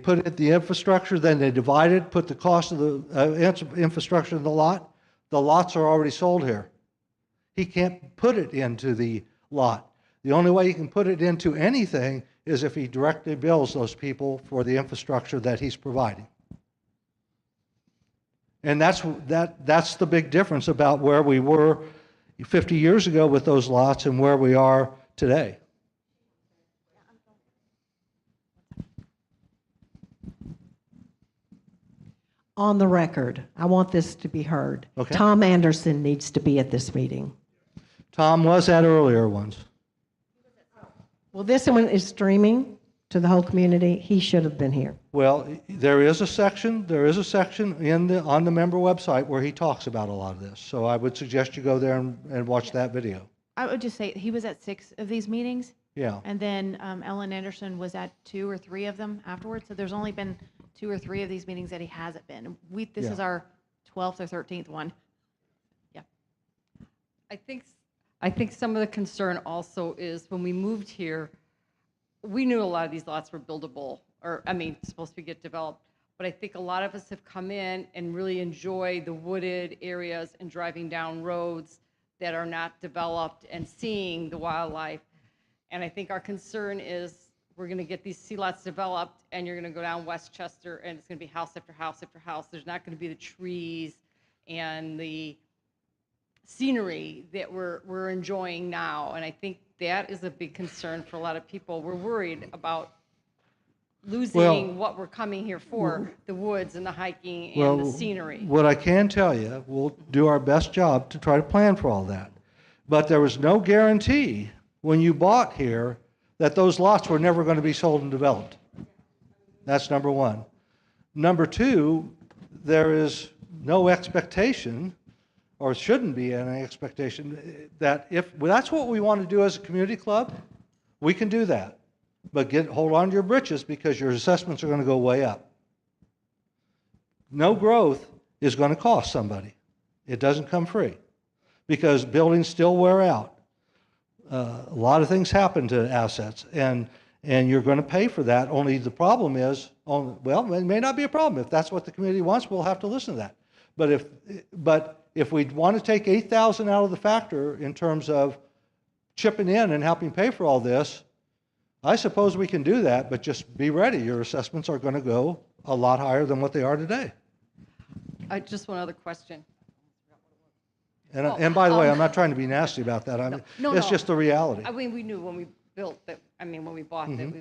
put in the infrastructure, then they divide it, put the cost of the infrastructure in the lot. The lots are already sold here. He can't put it into the lot. The only way he can put it into anything is if he directly bills those people for the infrastructure that he's providing. And that's the big difference about where we were 50 years ago with those lots and where we are today. On the record, I want this to be heard. Okay. Tom Anderson needs to be at this meeting. Tom was at earlier ones. Well, this one is streaming to the whole community. He should have been here. Well, there is a section on the member website where he talks about a lot of this. So I would suggest you go there and watch that video. I would just say he was at 6 of these meetings. Yeah. And then Ellen Anderson was at 2 or 3 of them afterwards. So there's only been 2 or 3 of these meetings that he hasn't been. This is our 12th or 13th one. Yeah. I think some of the concern also is when we moved here, we knew a lot of these lots were buildable, supposed to get developed. But I think a lot of us have come in and really enjoy the wooded areas and driving down roads that are not developed and seeing the wildlife. And I think our concern is we're going to get these C lots developed, and you're going to go down Westchester, and it's going to be house after house after house. There's not going to be the trees and the scenery that we're enjoying now. And I think that is a big concern for a lot of people. We're worried about losing what we're coming here for, the woods and the hiking and the scenery. What I can tell you, we'll do our best job to try to plan for all that. But there was no guarantee when you bought here that those lots were never going to be sold and developed. That's number one. Number two, there is no expectation or shouldn't be any expectation, that if that's what we want to do as a community club, we can do that. But hold on to your britches, because your assessments are going to go way up. No growth is going to cost somebody. It doesn't come free, because buildings still wear out. A lot of things happen to assets, and you're going to pay for that. Only the problem is, well, it may not be a problem. If that's what the community wants, we'll have to listen to that. But if we want to take 8,000 out of the factor in terms of chipping in and helping pay for all this, I suppose we can do that, but just be ready. Your assessments are going to go a lot higher than what they are today. Just one other question. And by the way, I'm not trying to be nasty about that. I mean, it's just the reality. I mean, we knew when we built that, I mean, when we bought that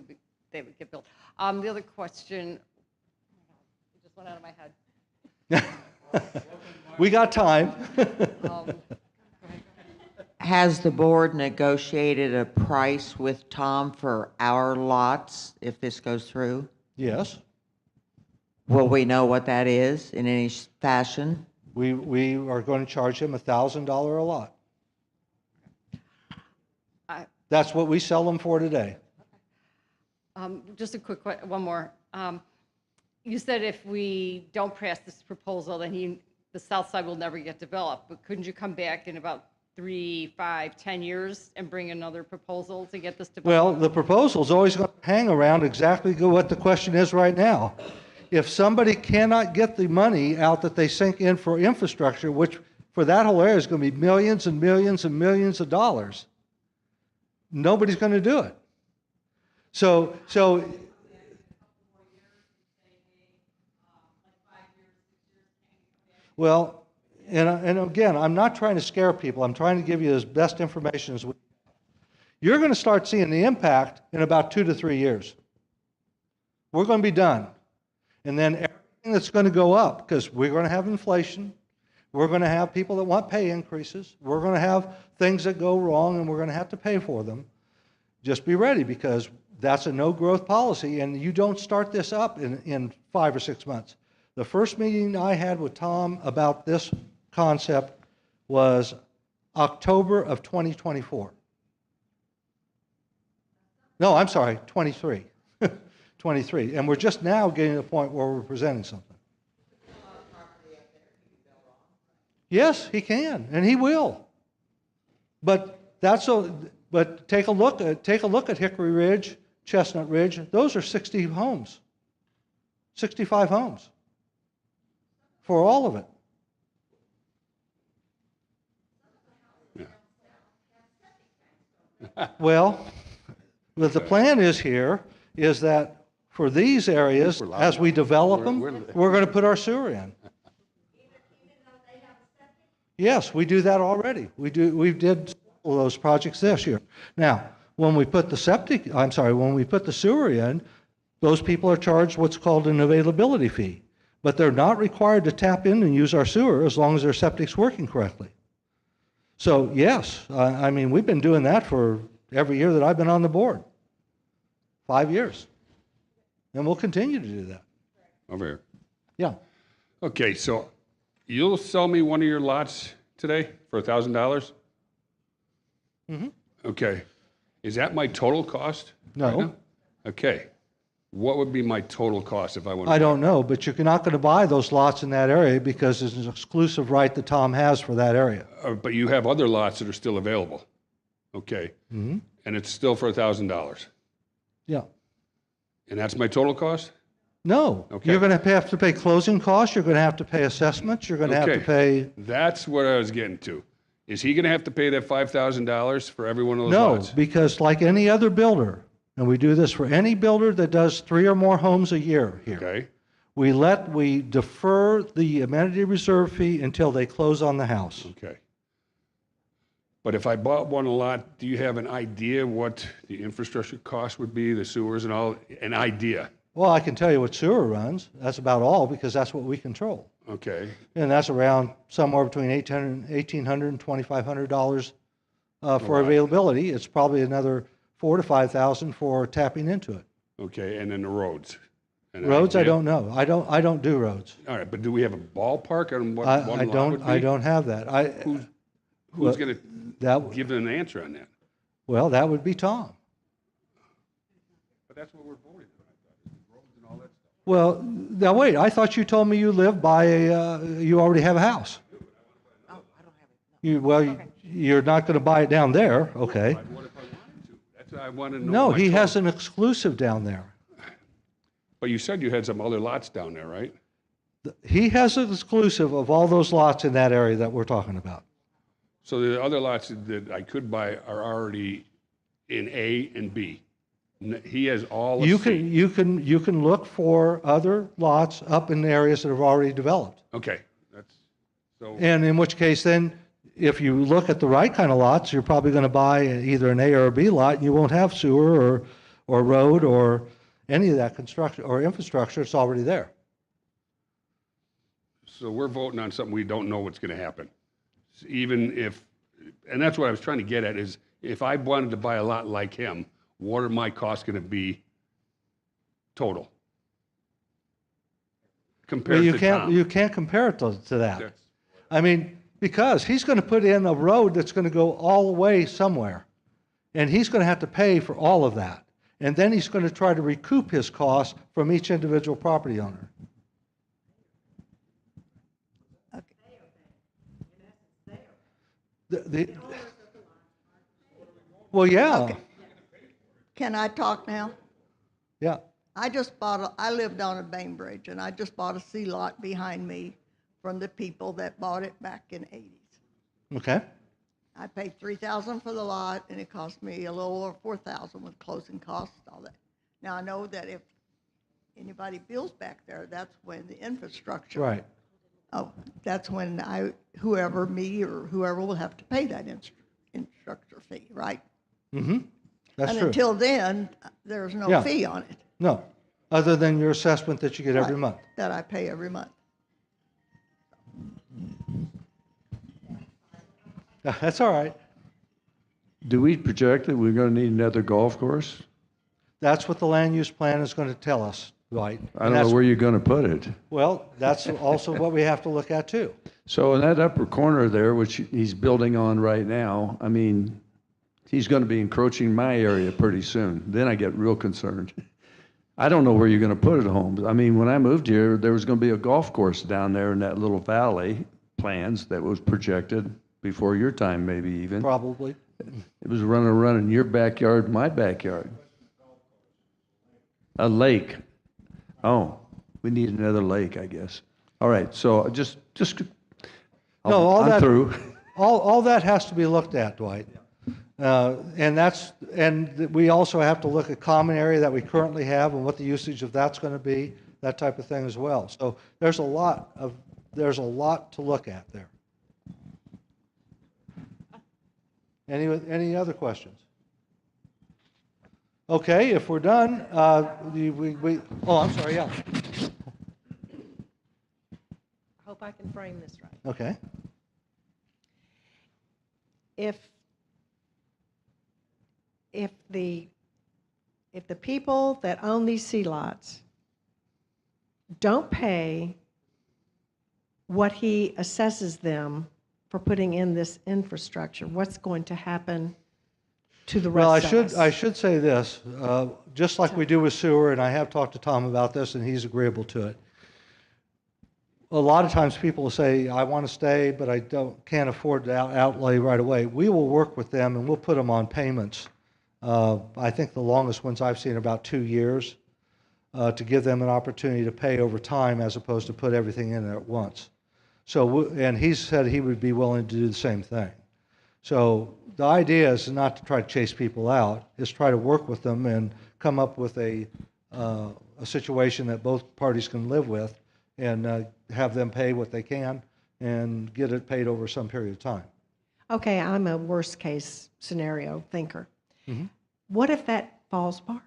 they would get built. The other question, it just went out of my head. We got time. Has the board negotiated a price with Tom for our lots if this goes through? Yes. Will we know what that is in any fashion? We are going to charge him $1,000 a lot. That's what we sell them for today. Just a quick one more. You said if we don't pass this proposal, then the south side will never get developed. But couldn't you come back in about 3, 5, 10 years and bring another proposal to get this developed? Well, the proposal's always going to hang around exactly what the question is right now. If somebody cannot get the money out that they sink in for infrastructure, which for that whole area is going to be millions and millions and millions of dollars, nobody's going to do it. So well, and again, I'm not trying to scare people. I'm trying to give you as best information as we can. You're going to start seeing the impact in about 2 to 3 years. We're going to be done. And then everything that's going to go up, because we're going to have inflation, we're going to have people that want pay increases, we're going to have things that go wrong, and we're going to have to pay for them. Just be ready, because that's a no-growth policy, and you don't start this up in 5 or 6 months. The first meeting I had with Tom about this concept was October of 2024. No, I'm sorry, 23. 23. And we're just now getting to the point where we're presenting something. Yes, he can, and he will. But take a look at Hickory Ridge, Chestnut Ridge. Those are 60 homes, 65 homes for all of it. Well, what the plan is here is that for these areas, as we develop them, we're going to put our sewer in. Yes, we do that already. We did all those projects this year. Now, when we put the sewer in, those people are charged what's called an availability fee. But they're not required to tap in and use our sewer as long as their septic's working correctly. So yes, I mean, we've been doing that for every year that I've been on the board. 5 years. And we'll continue to do that. Over here. Yeah. Okay, so you'll sell me one of your lots today for $1,000? Mm-hmm. Okay. Is that my total cost? No. Right now? Okay. What would be my total cost if I wanted to? I don't know, but you're not going to buy those lots in that area because it's an exclusive right that Tom has for that area. But you have other lots that are still available. Okay. Mm-hmm. And it's still for $1,000. Yeah. And that's my total cost? No. Okay. You're going to have to pay closing costs. You're going to have to pay assessments. You're going to have to pay. That's what I was getting to. Is he going to have to pay that $5,000 for every one of those lots? No, because like any other builder, and we do this for any builder that does 3 or more homes a year here. Okay. We defer the amenity reserve fee until they close on the house. Okay. But if I bought one lot, do you have an idea what the infrastructure cost would be, the sewers and all? An idea? Well, I can tell you what sewer runs. That's about all because that's what we control. Okay. And that's around somewhere between $1,800 and $2,500 for availability. It's probably another $4,000 to $5,000 for tapping into it. Okay, and then the roads An Roads, I idea? don't know. I don't do roads. All right, but do we have a ballpark on what I one lot don't, would be? I don't have that. Who's well, going that- to give an answer on that? Well, that would be Tom. But that's what we're voting on, I thought, is roads and all that stuff. Well, now wait, I thought you told me you live by you already have a house. You're not going to buy it down there, okay? What if I wanted to? That's what I want to know. No, my he has choice. an exclusive down there. But you said you had some other lots down there, right? He has an exclusive of all those lots in that area that we're talking about. So the other lots that I could buy are already in A and B. He has all of You C. you can look for other lots up in areas that have already developed. Okay, that's, so, And in which case then, if you look at the right kind of lots, you're probably going to buy either an A or a B lot, and you won't have sewer or road or any of that construction or infrastructure. It's already there. so we're voting on something we don't know what's going to happen. Even if, and that's what I was trying to get at, is if I wanted to buy a lot like him, what are my costs going to be total? Compared Well, to Tom? you can't compare it to that. That's- I mean, because he's going to put in a road that's going to go all the way somewhere, and he's going to have to pay for all of that. And then he's going to try to recoup his costs from each individual property owner. Well, yeah, Okay. Can I talk now? yeah. I lived on a Bainbridge, and I just bought a C lot behind me from the people that bought it back in the 80s. Okay. I paid $3,000 for the lot, and it cost me a little over $4,000 with closing costs, all that. Now, I know that if anybody builds back there, that's when the infrastructure. Right. Oh, that's when whoever, me or whoever will have to pay that infrastructure fee, right? Mm-hmm. That's And true. until then, there's no Yeah. fee on it. No, other than your assessment that you get every Right, month. that I pay every month. That's all right. Do we project that we're going to need another golf course? That's what the land use plan is going to tell us, right? I don't know where you're going to put it. Well, that's also what we have to look at too. So in that upper corner there, which he's building on right now, I mean, he's going to be encroaching my area pretty soon. Then I get real concerned. I don't know where you're going to put it, Holmes. I mean, when I moved here, there was going to be a golf course down there in that little valley plans that was projected before your time, maybe even. Probably. It was run in your backyard, my backyard. A lake. Oh, we need another lake, I guess. All right, so just No, all I'm that, through. all that has to be looked at, Dwight. And we also have to look at common area that we currently have and what the usage of that's going to be, that type of thing as well. So there's a lot to look at there. Any other questions? Okay, if we're done, oh, I'm sorry, yeah. I hope I can frame this right. Okay. If the people that own these C lots don't pay what he assesses them for putting in this infrastructure, what's going to happen to the Well, rest of us? I should say this, just like we do with sewer, and I have talked to Tom about this, and he's agreeable to it. A lot of times people will say, I want to stay, but I can't afford the outlay right away. We will work with them, and we'll put them on payments. I think the longest ones I've seen are about 2 years, to give them an opportunity to pay over time as opposed to put everything in there at once. So, and he said he would be willing to do the same thing. So the idea is not to try to chase people out, is try to work with them and come up with a situation that both parties can live with, and have them pay what they can and get it paid over some period of time. Okay, I'm a worst case scenario thinker. Mm-hmm. What if that falls apart?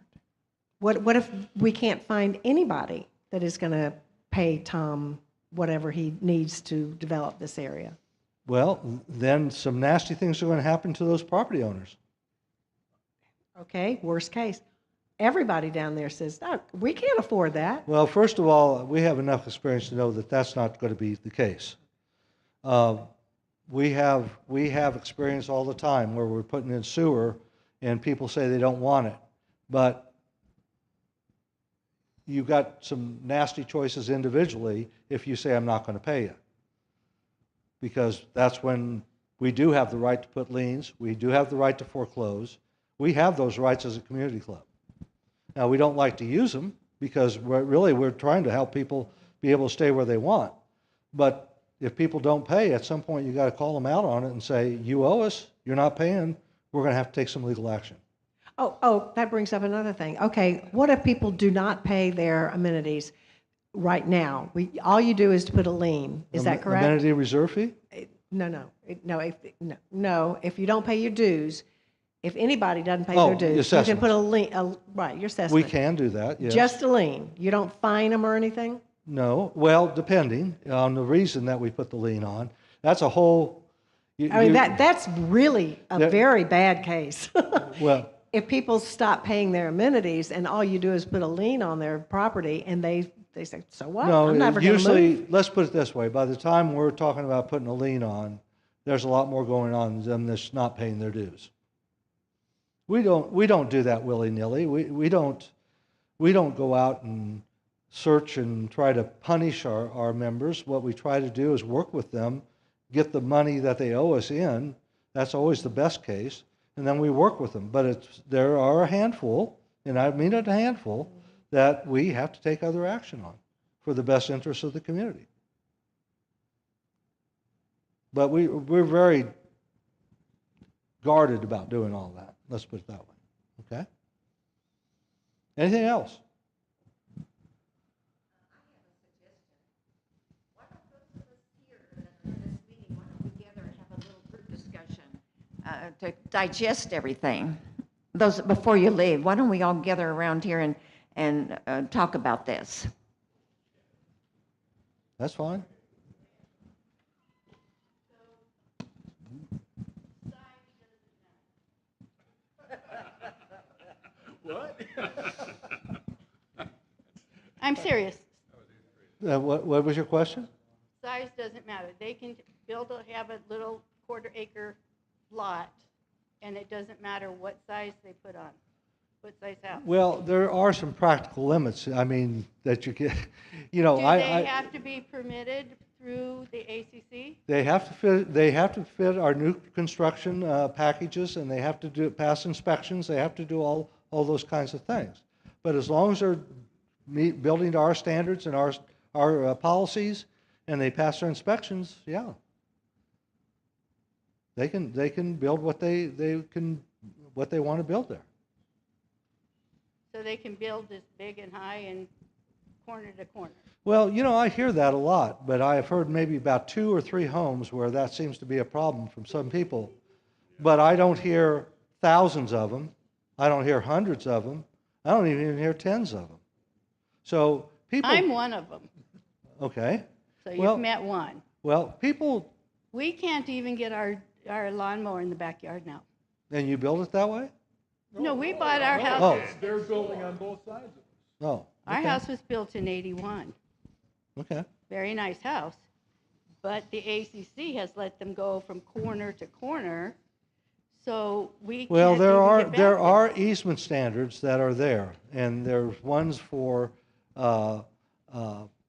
What if we can't find anybody that is going to pay Tom whatever he needs to develop this area? Well, then some nasty things are going to happen to those property owners. Okay, worst case. everybody down there says, no, we can't afford that. Well, first of all, we have enough experience to know that that's not going to be the case. We have experience all the time where we're putting in sewer and people say they don't want it. But you've got some nasty choices individually if you say, I'm not going to pay you. Because that's when we do have the right to put liens. We do have the right to foreclose. We have those rights as a community club. Now, we don't like to use them because we're trying to help people be able to stay where they want. But if people don't pay, at some point you got to call them out on it and say, you owe us, you're not paying, we're going to have to take some legal action. Oh, that brings up another thing. Okay, what if people do not pay their amenities right now? All you do is to put a lien. Is that correct? Amenity reserve fee? No. If you don't pay your dues, if anybody doesn't pay their dues, you can put a lien. Right, your assessment. We can do that, yes. Just a lien. You don't fine them or anything? No. Well, depending on the reason that we put the lien on. That's a whole... that's really a very bad case. Well... If people stop paying their amenities and all you do is put a lien on their property and they say, so what? No, I'm never going to move. usually, let's put it this way. By the time we're talking about putting a lien on, there's a lot more going on than just not paying their dues. We don't do that willy-nilly. We don't go out and search and try to punish our members. What we try to do is work with them, get the money that they owe us in. That's always the best case. And then we work with them. But there are a handful, and I mean a handful, that we have to take other action on for the best interests of the community. But we're very guarded about doing all that. Let's put it that way. Okay? Anything else? To digest everything, before you leave, why don't we all gather around here and talk about this? That's fine. What? I'm serious. What was your question? Size doesn't matter. They can have a little quarter-acre lot, and it doesn't matter what size they put on, what size house. Well, there are some practical limits. I mean, that you can, Do they have to be permitted through the ACC? They have to fit. They have to fit our new construction packages, and they have to pass inspections. They have to do all those kinds of things. But as long as they're building to our standards and our policies, and they pass their inspections, yeah. They can build what they want to build there. So they can build this big and high and corner to corner. Well, I hear that a lot, but I have heard maybe about 2 or 3 homes where that seems to be a problem from some people. But I don't hear thousands of them. I don't hear hundreds of them. I don't even hear tens of them. So people. I'm one of them. Okay. So you've met one. Well, people. We can't even get our lawnmower in the backyard now. And you build it that way? No, we bought our house. Oh. They're building on both sides of it. Oh. Our house was built in '81. Okay. Very nice house. But the ACC has let them go from corner to corner, so we can't Well, there even are easement standards that are there, and there's ones for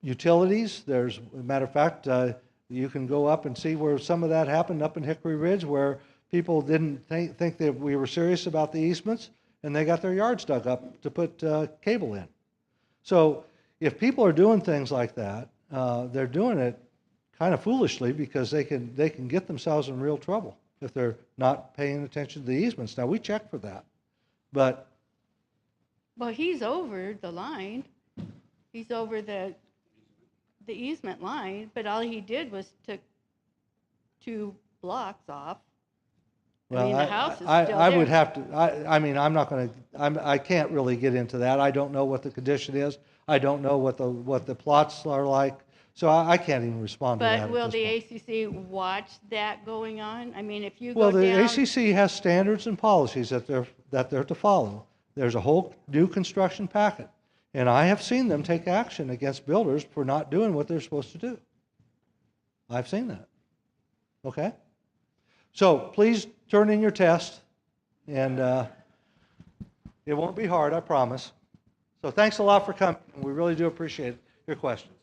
utilities. There's, as a matter of fact, you can go up and see where some of that happened up in Hickory Ridge, where people didn't think that we were serious about the easements, and they got their yards dug up to put cable in. So if people are doing things like that, they're doing it kind of foolishly because they can get themselves in real trouble if they're not paying attention to the easements. Now, we check for that, but... Well, he's over the line. He's over the easement line, but all he did was took 2 blocks off. Well, I mean, the house is still I there. would have to, I mean, I'm not going to, I can't really get into that. I don't know what the condition is. I don't know what the plots are like. So I can't even respond to that. But will the ACC watch that going on? I mean, if you go Well, the down... ACC has standards and policies that they're to follow. there's a whole new construction packet. And I have seen them take action against builders for not doing what they're supposed to do. I've seen that. Okay? So please turn in your test, and it won't be hard, I promise. So thanks a lot for coming. We really do appreciate your questions.